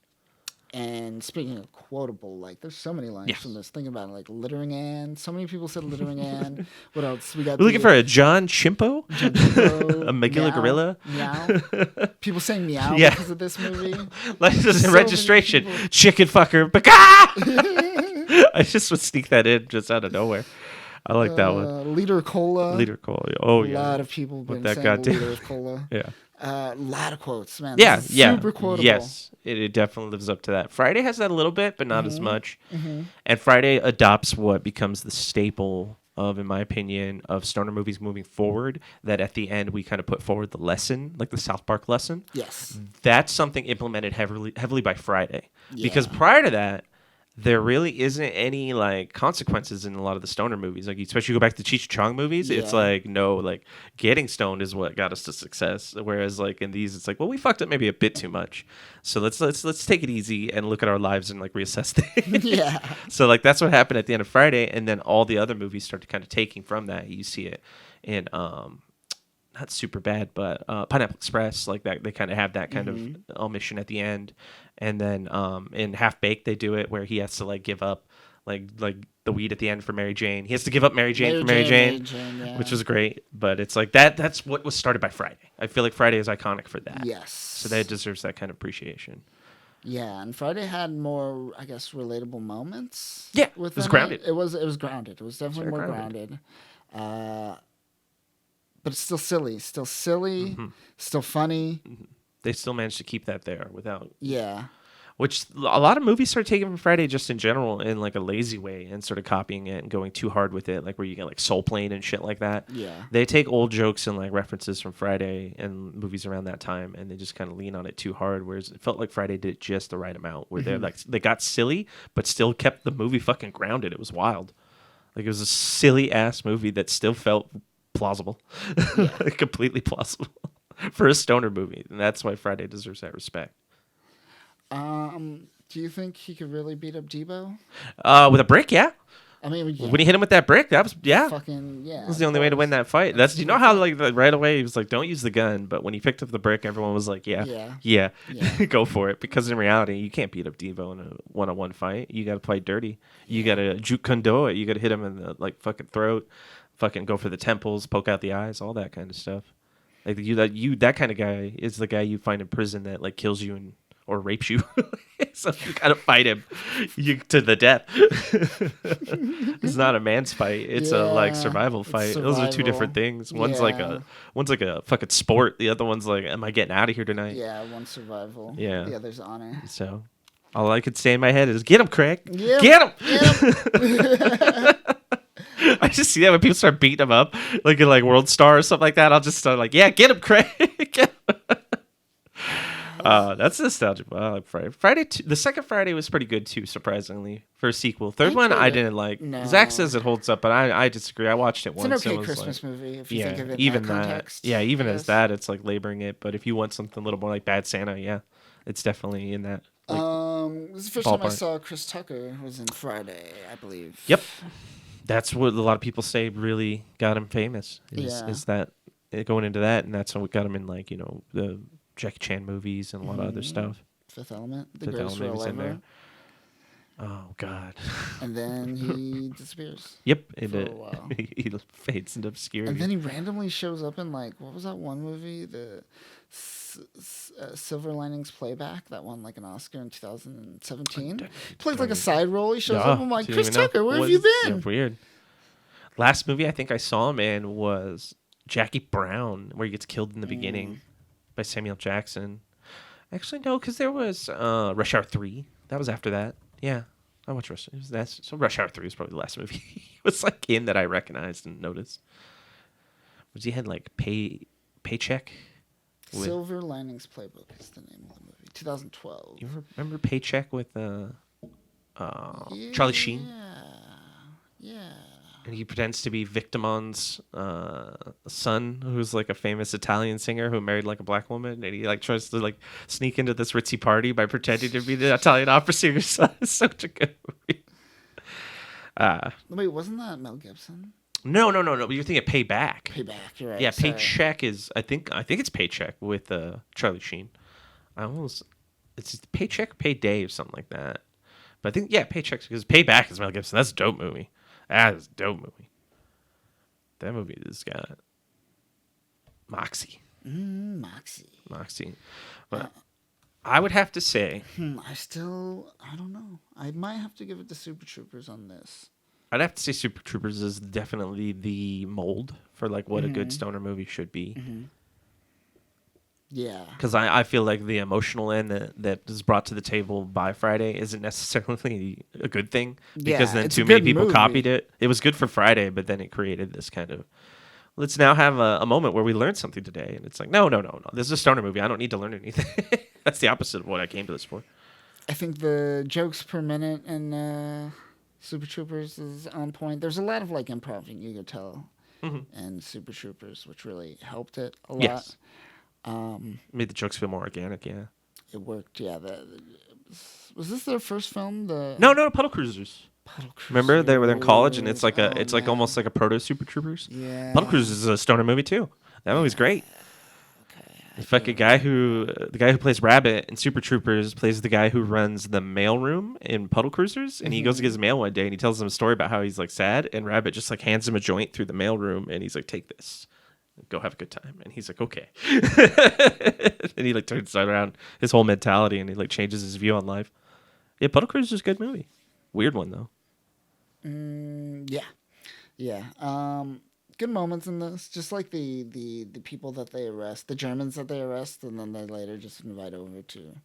S1: And speaking of quotable, like there's so many lines
S2: Yes.
S1: from this. Think about it, like littering Ann. So many people said littering Ann. What else? We got.
S2: We're looking for a John Chimpo,
S1: Chimpo,
S2: a Megilla
S1: meow,
S2: Gorilla.
S1: Meow. People saying meow
S2: Yeah.
S1: because of this movie.
S2: License
S1: So
S2: and
S1: many
S2: registration,
S1: people.
S2: chicken fucker. Baka! I just would sneak that in just out of nowhere. I like that one.
S1: Liter Cola.
S2: Leader call. Oh
S1: A
S2: yeah.
S1: lot of people been
S2: that
S1: saying
S2: goddamn-
S1: liter of cola.
S2: Yeah.
S1: A lot of quotes, man.
S2: Yeah,
S1: This is
S2: yeah.
S1: Super quotable.
S2: Yes, it definitely lives up to that. Friday has that a little bit, but not
S1: Mm-hmm.
S2: as much. And Friday adopts what becomes the staple of, in my opinion, of stoner movies moving forward. That at the end we kind of put forward the lesson, like the South Park lesson.
S1: Yes.
S2: That's something implemented heavily by Friday. Because
S1: Yeah.
S2: prior to that, there really isn't any like consequences in a lot of the stoner movies. Like especially you go back to Cheech and Chong movies, it's
S1: Yeah.
S2: like no, like getting stoned is what got us to success. Whereas like in these, it's like, well, we fucked up maybe a bit too much. So let's take it easy and look at our lives and like reassess things.
S1: Yeah.
S2: So like that's what happened at the end of Friday, and then all the other movies started kind of taking from that. You see it in not super bad, but Pineapple Express, like that, they kind of have that kind of omission at the end, and then in Half Baked they do it where he has to like give up like the weed at the end for Mary Jane. He has to give up Mary Jane for Mary Jane,
S1: yeah.
S2: which was great. But it's like that's what was started by Friday. I feel like Friday is iconic for that.
S1: Yes.
S2: So that deserves that kind of appreciation.
S1: Yeah, and Friday had more, I guess, relatable moments.
S2: Yeah, it
S1: within
S2: was grounded.
S1: It was grounded. It was definitely
S2: Very
S1: more
S2: grounded.
S1: grounded. But it's still silly. Still silly.
S2: Mm-hmm.
S1: Still funny.
S2: They still managed to keep that there without,
S1: Yeah.
S2: which a lot of movies started taking from Friday just in general in like a lazy way and sort of copying it and going too hard with it, like where you get like Soul Plane and shit like that.
S1: Yeah.
S2: They take old jokes and like references from Friday and movies around that time, and they just kind of lean on it too hard. Whereas it felt like Friday did just the right amount, where they're like they got silly but still kept the movie fucking grounded. It was wild. Like it was a silly ass movie that still felt plausible, completely plausible for a stoner movie, and that's why Friday deserves that respect.
S1: Do you think he could really beat up Debo?
S2: With a brick, yeah.
S1: I mean, yeah,
S2: When he hit him with that brick, that was
S1: fucking yeah.
S2: That was the only way to win that fight. That's you know how like right away he was like, "Don't use the gun," but when he picked up the brick, everyone was like, "Yeah,
S1: Yeah.
S2: go for it." Because in reality, you can't beat up Devo in a one-on-one fight. You got to play dirty. You got to juke kondo it. You got to hit him in the like fucking throat, fucking go for the temples, poke out the eyes, all that kind of stuff. Like that kind of guy is the guy you find in prison that like kills you and or rapes you. So you gotta fight him to the death. It's not a man's fight. It's a like
S1: Yeah,
S2: survival
S1: it's
S2: fight. Those are two different
S1: survival.
S2: things. One's like a fucking sport. The other one's like, am I getting out of here tonight?
S1: Yeah, one's survival.
S2: Yeah.
S1: The other's honor.
S2: So all I could say in my head is, get him, Craig.
S1: Yep.
S2: Get him.
S1: Yep.
S2: I just see that when people start beating him up, like in like World Star or something like that. I'll just start like, yeah, get him, Craig. Get him. That's nostalgic. I like Friday. The second Friday was pretty good too, surprisingly, for a sequel. Third one I
S1: enjoyed it.
S2: didn't like.
S1: No.
S2: Zach says it holds up, but I disagree. I watched it
S1: It's an
S2: once.
S1: okay
S2: and was
S1: Christmas
S2: like,
S1: movie if you
S2: yeah,
S1: think of it
S2: even
S1: in that
S2: that.
S1: context.
S2: Yeah, even
S1: I
S2: as
S1: guess.
S2: that, it's like laboring it. But if you want something a little more like Bad Santa, yeah, it's definitely in that. Like,
S1: This is the first time I
S2: ballpark.
S1: saw Chris Tucker was in Friday, I believe.
S2: Yep. That's what a lot of people say really got him famous.
S1: Yeah.
S2: Is that going into that, and that's when we got him in like the Jackie Chan movies and a lot of other stuff.
S1: Fifth Element, the
S2: Fifth
S1: greatest
S2: Element
S1: role
S2: was in
S1: ever.
S2: there. Oh God.
S1: And then he disappears.
S2: Yep.
S1: For a while.
S2: He fades into obscurity.
S1: And then he randomly shows up in like, what was that one movie? The Silver Linings Playback that won like an Oscar in 2017. Plays like a side role. He shows up. I'm like, Chris Tucker, where have you been?
S2: Yeah, weird. Last movie I think I saw him in was Jackie Brown, where he gets killed in the beginning by Samuel Jackson. Actually, no, because there was Rush Hour 3. That was after that. Yeah, I watched Rush. So Rush Hour 3 was probably the last movie he was like in that I recognized and noticed. Was he had like Paycheck?
S1: Silver Linings Playbook is the name of the movie. 2012.
S2: You remember Paycheck with Charlie Sheen?
S1: Yeah.
S2: And he pretends to be Victimon's son, who's like a famous Italian singer who married like a black woman, and he like tries to like sneak into this ritzy party by pretending to be the Italian opera singer's son. It's such a good movie.
S1: Wait, wasn't that Mel Gibson?
S2: No. You're thinking of Payback.
S1: Payback, you're right.
S2: Yeah,
S1: sorry.
S2: Paycheck is I think it's Paycheck with Charlie Sheen. It's Paycheck, Payday or something like that. But I think Paycheck because Payback is Mel Gibson. That's a dope movie. That is a dope movie. That movie has got Moxie.
S1: Moxie.
S2: But I would have to say
S1: I don't know. I might have to give it to Super Troopers on this.
S2: I'd have to say Super Troopers is definitely the mold for like what a good stoner movie should be.
S1: Yeah.
S2: Because I feel like the emotional end that is brought to the table by Friday isn't necessarily a good thing. Because then
S1: it's a
S2: too many
S1: good
S2: people
S1: movie.
S2: copied it. It was good for Friday, but then it created this kind of... Let's now have a moment where we learn something today. And it's like, no. This is a stoner movie. I don't need to learn anything. That's the opposite of what I came to this for.
S1: I think the jokes per minute in Super Troopers is on point. There's a lot of like improv you could tell in Super Troopers, which really helped it a lot.
S2: Yes. Made the jokes feel more organic, yeah.
S1: It worked, yeah. Was this their first film?
S2: No, Puddle Cruisers.
S1: Puddle Cruisers.
S2: Remember they were in college, and it's like almost like a proto Super Troopers.
S1: Yeah.
S2: Puddle Cruisers is a stoner movie too. That movie's great. The fucking guy who plays Rabbit in Super Troopers plays the guy who runs the mail room in Puddle Cruisers, and he goes to get his mail one day, and he tells him a story about how he's like sad, and Rabbit just like hands him a joint through the mail room, and he's like, "Take this, go have a good time," and he's like, "Okay," and he like turns around his whole mentality, and he like changes his view on life. Yeah, Puddle Cruisers is a good movie. Weird one though.
S1: Yeah. Good moments in this. Just like the people that they arrest, the Germans that they arrest, and then they later just invite over to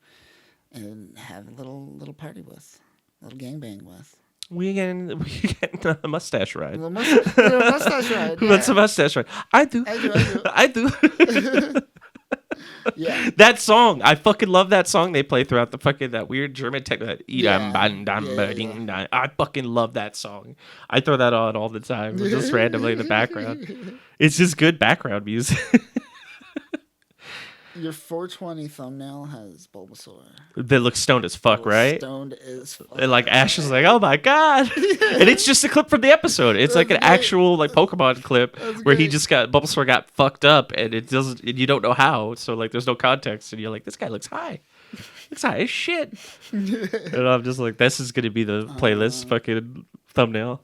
S1: and have a little party with, a little gangbang with.
S2: We getting a mustache ride.
S1: The mustache ride.
S2: Who wants a mustache ride? I do. I do.
S1: Yeah.
S2: That song, I fucking love that song they play throughout the fucking that weird German tech.
S1: Yeah.
S2: I fucking love that song. I throw that on all the time, just randomly in the background. It's just good background music.
S1: Your 420 thumbnail has Bulbasaur.
S2: They look stoned as fuck, right?
S1: Stoned as fuck.
S2: And like Ash is like, "Oh my god!" And it's just a clip from the episode. It's like an actual like Pokemon clip where he just got Bulbasaur got fucked up, and it doesn't. And you don't know how, so like there's no context, and you're like, "This guy looks high. Looks high as shit." And I'm just like, "This is gonna be the playlist fucking thumbnail."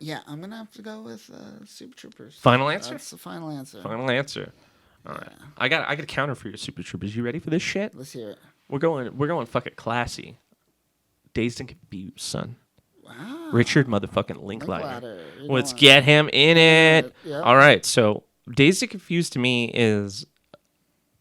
S1: Yeah, I'm gonna have to go with Super Troopers.
S2: Final answer.
S1: That's the final answer.
S2: Final answer. All right, I got a counter for your Super Troopers. You ready for this shit?
S1: Let's hear it.
S2: We're going fucking classy. Dazed and Confused, son.
S1: Wow.
S2: Richard motherfucking Linklater.
S1: Linklater.
S2: Let's get him in it.
S1: Yep.
S2: All right, so Dazed and Confused to me is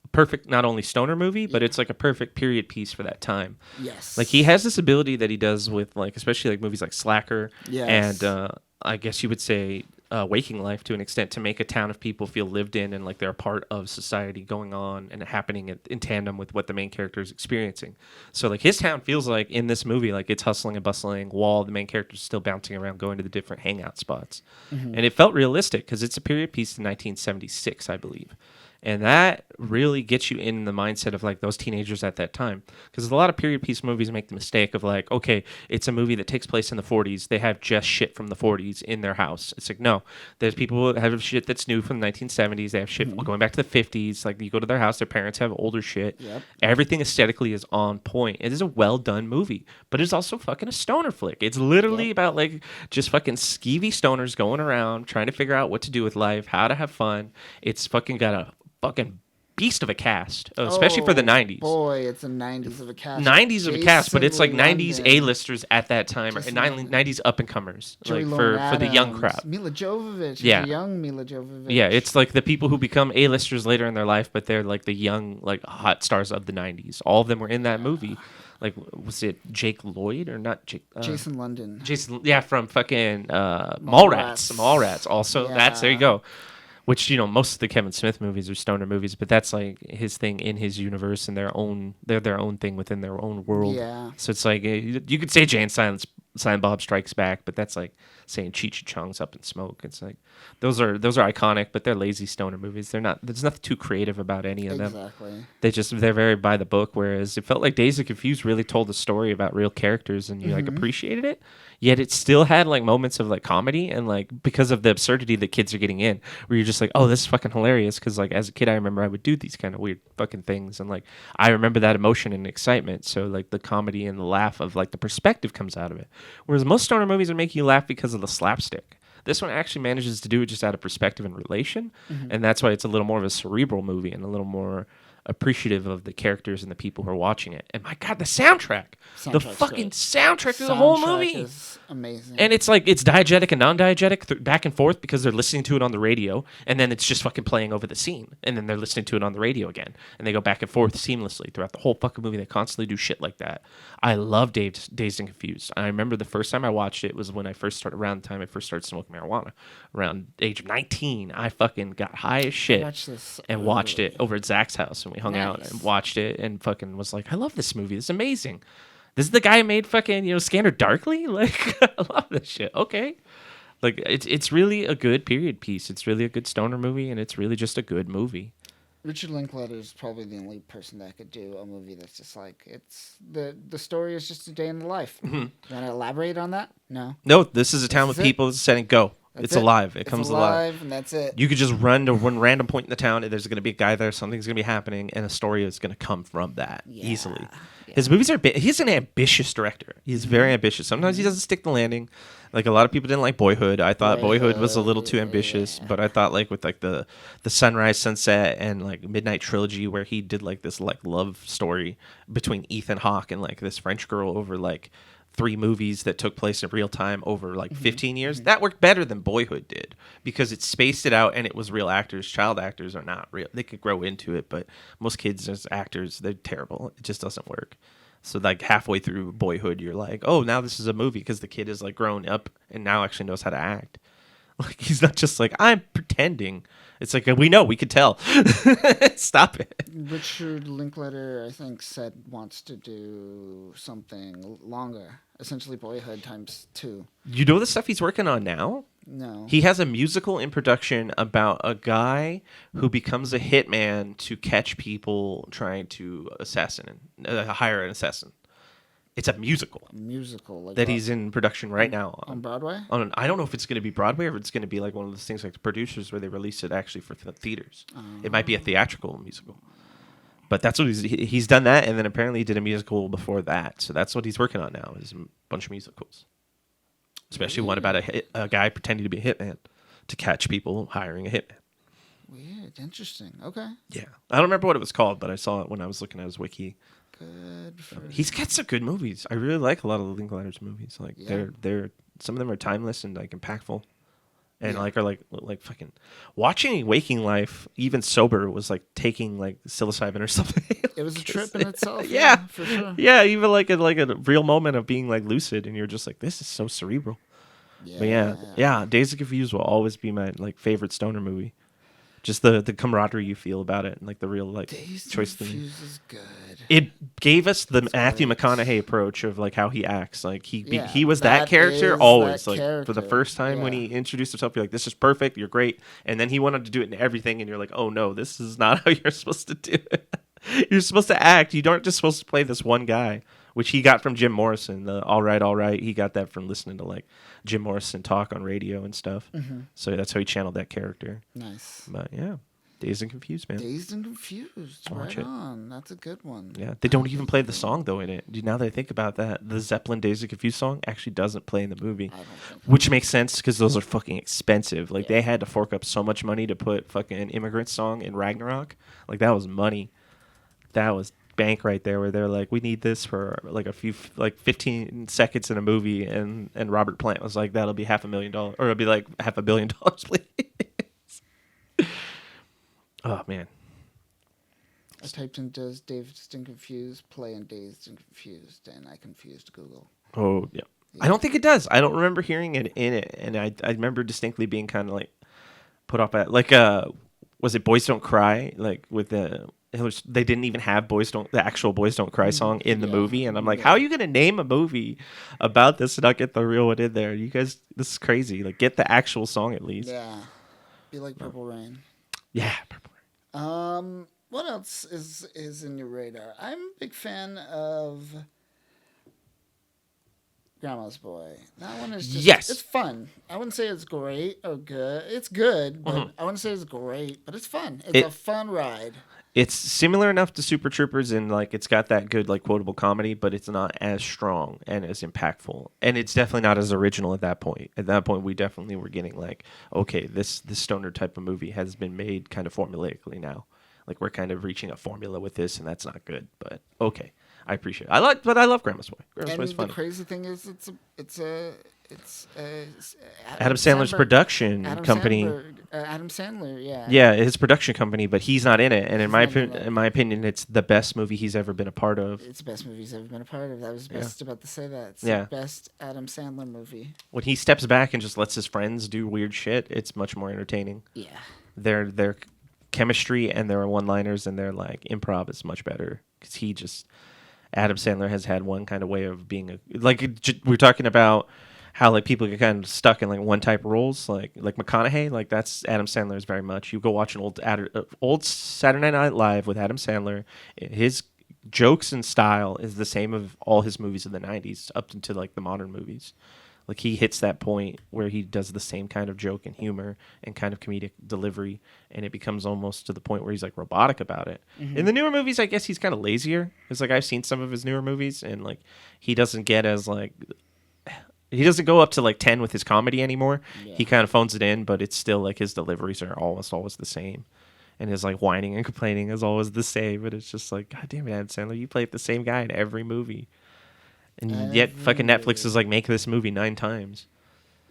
S2: a perfect, not only stoner movie, but it's like a perfect period piece for that time.
S1: Yes.
S2: Like he has this ability that he does with like, especially like movies like Slacker,
S1: Yes.
S2: and I guess you would say Waking Life to an extent, to make a town of people feel lived in and like they're a part of society going on and happening in tandem with what the main character is experiencing. So like his town feels like in this movie, like it's hustling and bustling while the main character is still bouncing around going to the different hangout spots. And it felt realistic because it's a period piece in 1976, I believe. And that really gets you in the mindset of like those teenagers at that time. Because a lot of period piece movies make the mistake of like, okay, it's a movie that takes place in the 40s. They have just shit from the 40s in their house. It's like, no, there's people who have shit that's new from the 1970s. They have shit going back to the 50s. Like you go to their house, their parents have older shit.
S1: Yep.
S2: Everything aesthetically is on point. It is a well done movie, but it's also fucking a stoner flick. It's literally about like just fucking skeevy stoners going around trying to figure out what to do with life, how to have fun. It's fucking got a fucking beast of a cast, especially for the 90s.
S1: Boy, it's a 90s of a cast.
S2: 90s of a cast, but it's like
S1: Jason
S2: 90s
S1: London,
S2: A-listers at that time, or
S1: Jason
S2: 90s up-and-comers,
S1: Joey
S2: like
S1: Lauren
S2: for the young
S1: Adams,
S2: crowd.
S1: Mila Jovovich.
S2: Yeah.
S1: The young Mila Jovovich.
S2: Yeah, it's like the people who become A-listers later in their life, but they're like the young, like hot stars of the 90s. All of them were in that movie. Like, was it Jake Lloyd or not Jake?
S1: Jason London.
S2: Jason, yeah, from fucking Mallrats. Mallrats. Also, that's, there you
S1: Yeah.
S2: go. Which, you know, most of the Kevin Smith movies are stoner movies, but that's like his thing in his universe and they're their own thing within their own world.
S1: Yeah.
S2: So it's like, you could say Jay and Silent Bob Strikes Back, but that's like saying Cheech and Chong's Up in Smoke. It's like, those are iconic, but they're lazy stoner movies. There's nothing too creative about any of them.
S1: Exactly.
S2: They're very by the book, whereas it felt like Dazed and Confused really told a story about real characters and you like appreciated it. Yet it still had like moments of like comedy and like because of the absurdity that kids are getting in, where you're just like, oh, this is fucking hilarious. Because like as a kid, I remember I would do these kind of weird fucking things, and like I remember that emotion and excitement. So like the comedy and the laugh of like the perspective comes out of it. Whereas most stoner movies are making you laugh because of the slapstick. This one actually manages to do it just out of perspective and relation, and that's why it's a little more of a cerebral movie and a little more appreciative of the characters and the people who are watching it. And my God, the soundtrack, the
S1: Soundtrack's
S2: fucking
S1: great.
S2: soundtrack of the whole
S1: Soundtrack
S2: movie.
S1: is amazing.
S2: And it's like, it's diegetic and non-diegetic back and forth because they're listening to it on the radio, and then it's just fucking playing over the scene, and then they're listening to it on the radio again, and they go back and forth seamlessly throughout the whole fucking movie. They constantly do shit like that. I love Dazed and Confused. I remember the first time I watched it was when around the time I first started smoking marijuana, around age of 19. I fucking got high as shit
S1: Watch this
S2: and watched it over at Zach's house, and we hung out
S1: Nice.
S2: and watched it and fucking was like, I love this movie. This is amazing. This is the guy who made fucking, Scanner Darkly? Like, I love this shit. Okay. Like, it's really a good period piece. It's really a good stoner movie, and it's really just a good movie.
S1: Richard Linklater is probably the only person that could do a movie that's just like it's the story is just a day in the life. You want to elaborate on that? No.
S2: No, this is a town
S1: This
S2: with
S1: is it?
S2: people. It's setting go.
S1: That's
S2: It's alive. It comes alive.
S1: and that's it.
S2: You could just run to one random point in the town, and there's going to be a guy there. Something's going to be happening, and a story is going to come from that easily. His movies are. He's an ambitious director. He's very ambitious. Sometimes he doesn't stick the landing. Like a lot of people didn't like Boyhood. I thought Boyhood was a little too ambitious, but I thought like with like the Sunrise, Sunset, and like Midnight Trilogy, where he did like this like love story between Ethan Hawke and like this French girl over like 3 movies that took place in real time over like 15 years. That worked better than Boyhood did because it spaced it out and it was real actors. Child actors are not real. They could grow into it, but most kids as actors, they're terrible. It just doesn't work. So like halfway through Boyhood, you're like, oh, now this is a movie because the kid is like grown up and now actually knows how to act. Like he's not just like, I'm pretending. It's like, we know, we could tell. Stop it.
S1: Richard Linklater, I think, said wants to do something longer. Essentially, Boyhood times 2.
S2: You know the stuff he's working on now?
S1: No.
S2: He has a musical in production about a guy who becomes a hitman to catch people trying to hire an assassin. It's a musical
S1: musical like
S2: that he's in production right now.
S1: on Broadway.
S2: I don't know if it's going to be Broadway or if it's going to be like one of those things like the producers where they release it actually for theaters. It might be a theatrical musical. But that's what he's done that, and then apparently he did a musical before that. So that's what he's working on now is a bunch of musicals. Especially one about a guy pretending to be a hitman to catch people hiring a hitman.
S1: Weird, interesting. Okay,
S2: Yeah. I don't remember what it was called, but I saw it when I was looking at his wiki.
S1: good for
S2: He's got some good movies. I really like a lot of the Linklater's movies. Like they're some of them are timeless and like impactful. And like are like fucking watching Waking Life even sober was like taking like psilocybin or something.
S1: It was a trip in itself.
S2: Yeah.
S1: for sure.
S2: Yeah, even like a real moment of being like lucid and you're just like, this is so cerebral. But yeah, Dazed and Confused will always be my like favorite stoner movie. Just the camaraderie you feel about it, and like the real like
S1: Dazed and
S2: choice.
S1: Confused is good.
S2: It gave us the Matthew
S1: great.
S2: McConaughey approach of like how he acts. Like
S1: Yeah,
S2: he was that
S1: that
S2: character
S1: is
S2: always.
S1: that
S2: Like for the
S1: character.
S2: first time when
S1: Yeah.
S2: he introduced himself, you're like, "This is perfect. You're great." And then he went on to do it in everything, and you're like, "Oh no, this is not how you're supposed to do it. You're supposed to act. You aren't just supposed to play this one guy." Which he got from Jim Morrison. The all right. He got that from listening to like Jim Morrison talk on radio and stuff. So that's how he channeled that character.
S1: Nice.
S2: But yeah, Dazed and Confused, man.
S1: Dazed and Confused.
S2: Watch
S1: Right
S2: it.
S1: on. That's a good one.
S2: Yeah, they don't even play the song though in it. Now that I think about that, the Zeppelin "Dazed and Confused" song actually doesn't play in the movie,
S1: I don't think.
S2: which makes sense because those are fucking expensive. Like
S1: Yeah.
S2: they had to fork up so much money to put fucking "Immigrant Song" in Ragnarok. Like that was money. That was bank right there. Where they're like, we need this for like a few, like 15 seconds in a movie, and Robert Plant was like, that'll be $500,000, or it'll be like $500 million, please. Oh man.
S1: I typed in "Does Dazed and Confused play in Dazed and Confused?" and I confused Google.
S2: Oh yeah. I don't think it does. I don't remember hearing it in it, and I remember distinctly being kind of like put off at like was it "Boys Don't Cry" like with they didn't even have the actual "Boys Don't Cry" song in the
S1: Yeah.
S2: movie, and I'm like,
S1: Yeah.
S2: how are you gonna name a movie about this and not get the real one in there? You guys, this is crazy. Like get the actual song at least.
S1: Yeah. Be like Purple Rain.
S2: Yeah. Purple Rain.
S1: What else is in your radar? I'm a big fan of Grandma's Boy. That one is just
S2: Yes.
S1: it's fun. I wouldn't say it's great or good. It's good, but I wouldn't say it's great, but it's fun. It's a fun ride.
S2: It's similar enough to Super Troopers in like it's got that good like quotable comedy, but it's not as strong and as impactful, and it's definitely not as original at that point. At that point, we definitely were getting like, okay, this stoner type of movie has been made kind of formulaically now. Like we're kind of reaching a formula with this, and that's not good. But okay, I appreciate it. But I love Grandma's Boy. Grandma's
S1: And
S2: Boy's
S1: the
S2: funny.
S1: crazy thing is, it's
S2: Adam Sandler's production company.
S1: Adam Sandler, yeah.
S2: Yeah, his production company, but he's not in it. And in my
S1: not in it.
S2: in my opinion, it's the best movie he's ever been a part of.
S1: It's the best movie he's ever been a part of. I was just about to say that. It's
S2: Yeah.
S1: the best Adam Sandler movie.
S2: When he steps back and just lets his friends do weird shit, it's much more entertaining.
S1: Yeah.
S2: Their chemistry and their one-liners and their like improv is much better because Adam Sandler has had one kind of way of being we're talking about how like people get kind of stuck in like one type of roles like McConaughey, like that's Adam Sandler's very much. You go watch an old Saturday Night Live with Adam Sandler, his jokes and style is the same of all his movies in the 90s up into like the modern movies. Like he hits that point where he does the same kind of joke and humor and kind of comedic delivery, and it becomes almost to the point where he's like robotic about it. In the newer movies, I guess he's kind of lazier. It's like I've seen some of his newer movies, and like he doesn't get as like he doesn't go up to like 10 with his comedy anymore.
S1: Yeah.
S2: He kind of phones it in, but it's still like his deliveries are almost always the same. And his like whining and complaining is always the same. But it's just like, God damn it, Adam Sandler, you play the same guy in every movie. And yet fucking Netflix is like, make this movie 9 times.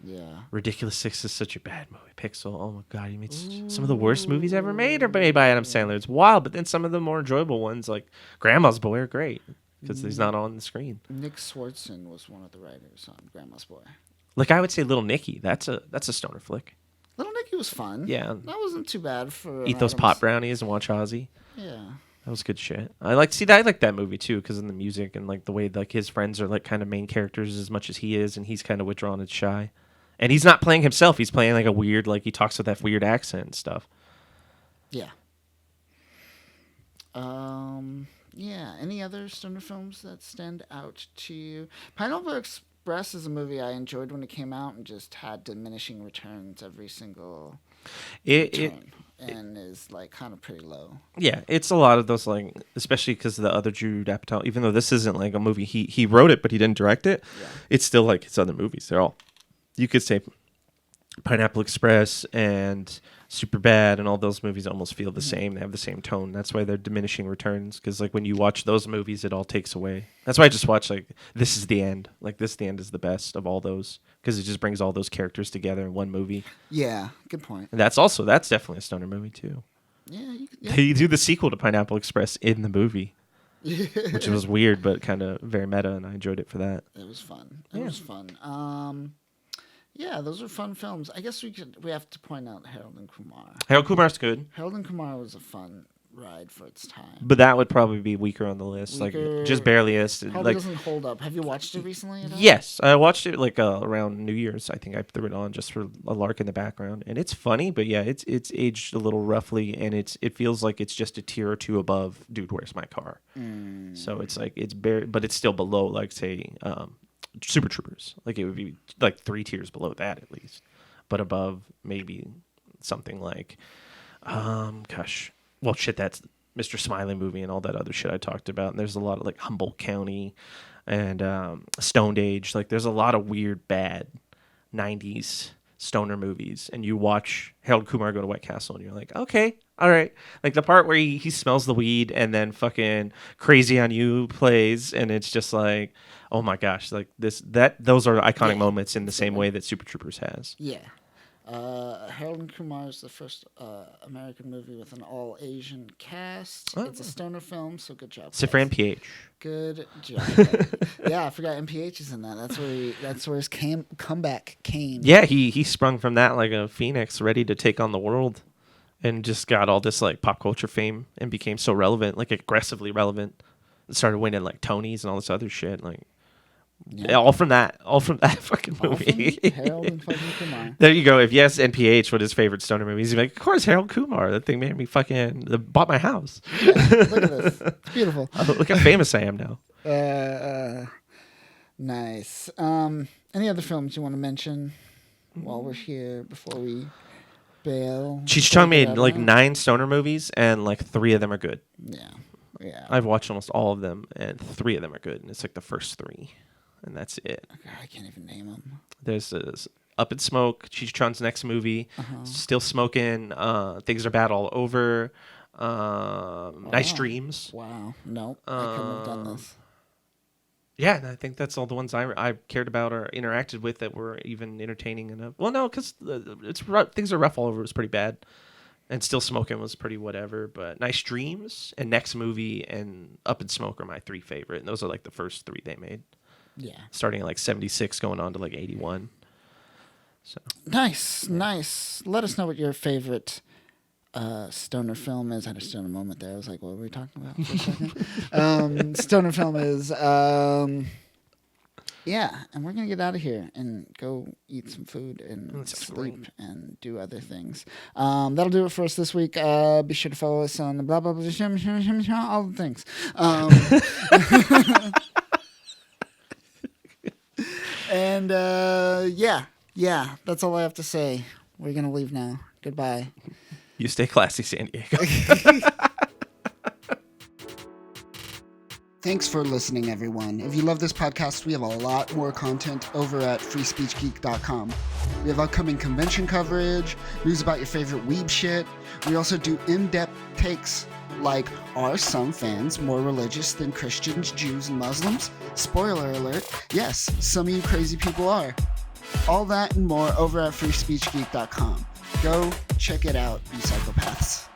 S1: Yeah.
S2: Ridiculous Six is such a bad movie. Pixel, oh my God, he made some of the worst movies ever made are made by Adam Sandler. It's wild, but then some of the more enjoyable ones like Grandma's Boy are great because he's not on the screen.
S1: Nick Swartzen was one of the writers on Grandma's Boy.
S2: Like I would say Little Nicky, that's a stoner flick.
S1: Little Nicky was fun.
S2: Yeah.
S1: That wasn't too bad for
S2: Eat those pot brownies and watch Ozzy.
S1: Yeah.
S2: That was good shit. I like that movie too because of the music and like the way like his friends are like kind of main characters as much as he is, and he's kind of withdrawn and shy. And he's not playing himself. He's playing like a weird, like he talks with that weird accent and stuff.
S1: Yeah. Yeah. Any other stoner films that stand out to you? Pineapple Express is a movie I enjoyed when it came out and just had diminishing returns every single turn, and is like kind of pretty low.
S2: Yeah, it's a lot of those like, especially because the other Jude Apatow. Even though this isn't like a movie, he wrote it, but he didn't direct it.
S1: Yeah.
S2: It's still like his other movies. They're all, you could say, Pineapple Express and Superbad and all those movies almost feel the same. They have the same tone. That's why they're diminishing returns. Because like when you watch those movies, it all takes away. That's why I just watch like This Is the End. Like This the End is the best of all those because it just brings all those characters together in one movie.
S1: Yeah. Good point.
S2: And that's definitely a stoner movie too.
S1: Yeah.
S2: They do the sequel to Pineapple Express in the movie, which was weird but kind of very meta, and I enjoyed it for that.
S1: It was fun. It was fun. Yeah, those are fun films. I guess we have to point out Harold and Kumar.
S2: Harold Kumar's good,
S1: Harold and Kumar was a fun ride for its time.
S2: but that would probably be weaker on the list.
S1: Weaker-
S2: Like just barely is.
S1: Probably
S2: Like
S1: doesn't hold up. Have you watched it recently at all?
S2: yes, I watched it like around New Year's. I think I threw it on just for a lark in the background, and it's funny. But yeah, it's aged a little roughly, and it feels like it's just a tier or two above Dude, Where's My Car? So it's like it's bare, but it's still below like say Super Troopers. Like it would be like 3 tiers below that at least, but above maybe something like well shit, that's Mr. Smiley movie and all that other shit I talked about. And there's a lot of like Humboldt County and Stoned Age. Like there's a lot of weird bad 90s stoner movies, and you watch Harold Kumar go to White Castle and you're like, okay, all right. Like the part where he smells the weed and then fucking Crazy on You plays, and it's just like, oh my gosh, like those are iconic moments in the same way that Super Troopers has.
S1: Yeah. Harold and Kumar is the first American movie with an all-Asian cast. It's a stoner film, so good job.
S2: Sifran PH.
S1: Good job. Yeah, I forgot MPH is in that. That's where his comeback came.
S2: Yeah, he sprung from that like a phoenix, ready to take on the world, and just got all this like pop culture fame and became so relevant, like aggressively relevant. Started winning like Tonys and all this other shit, like. Yeah. All from that fucking movie.
S1: Harold and fucking Kumar.
S2: There you go. If yes, NPH, what his favorite stoner movies, he's like, of course, Harold Kumar. That thing made me fucking bought my house.
S1: Yeah, look at this. It's beautiful.
S2: Look how famous I am now.
S1: Nice. Any other films you want to mention while we're here before we bail?
S2: Cheech Chung made like 9 stoner movies, and like 3 of them are good.
S1: Yeah.
S2: I've watched almost all of them, and 3 of them are good, and it's like the first 3. And that's it.
S1: I can't even name them.
S2: There's Up in Smoke, Cheech Chung's next movie, Still Smoking, Things Are Bad All Over, Nice Dreams.
S1: Wow. No, I couldn't have done this.
S2: Yeah, I think that's all the ones I cared about or interacted with that were even entertaining enough. Well, no, because Things Are Rough All Over was pretty bad. And Still Smoking was pretty whatever. But Nice Dreams and Next Movie and Up in Smoke are my 3 favorite. And those are like the first 3 they made.
S1: Yeah.
S2: Starting at like 76, going on to like 81. So
S1: Nice. Let us know what your favorite stoner film is. I had a stoner moment there. I was like, what were we talking about for a second? Stoner film is, yeah, and we're going to get out of here and go eat some food and sleep and do other things. That'll do it for us this week. Be sure to follow us on the blah, blah, blah, all the things. And yeah, that's all I have to say. We're going to leave now. Goodbye.
S2: You stay classy, San Diego.
S1: Thanks for listening, everyone. If you love this podcast, we have a lot more content over at freespeechgeek.com. We have upcoming convention coverage, news about your favorite weeb shit. We also do in-depth takes like, are some fans more religious than Christians, Jews, and Muslims? Spoiler alert, yes, some of you crazy people are. All that and more over at freespeechgeek.com. Go check it out, you psychopaths.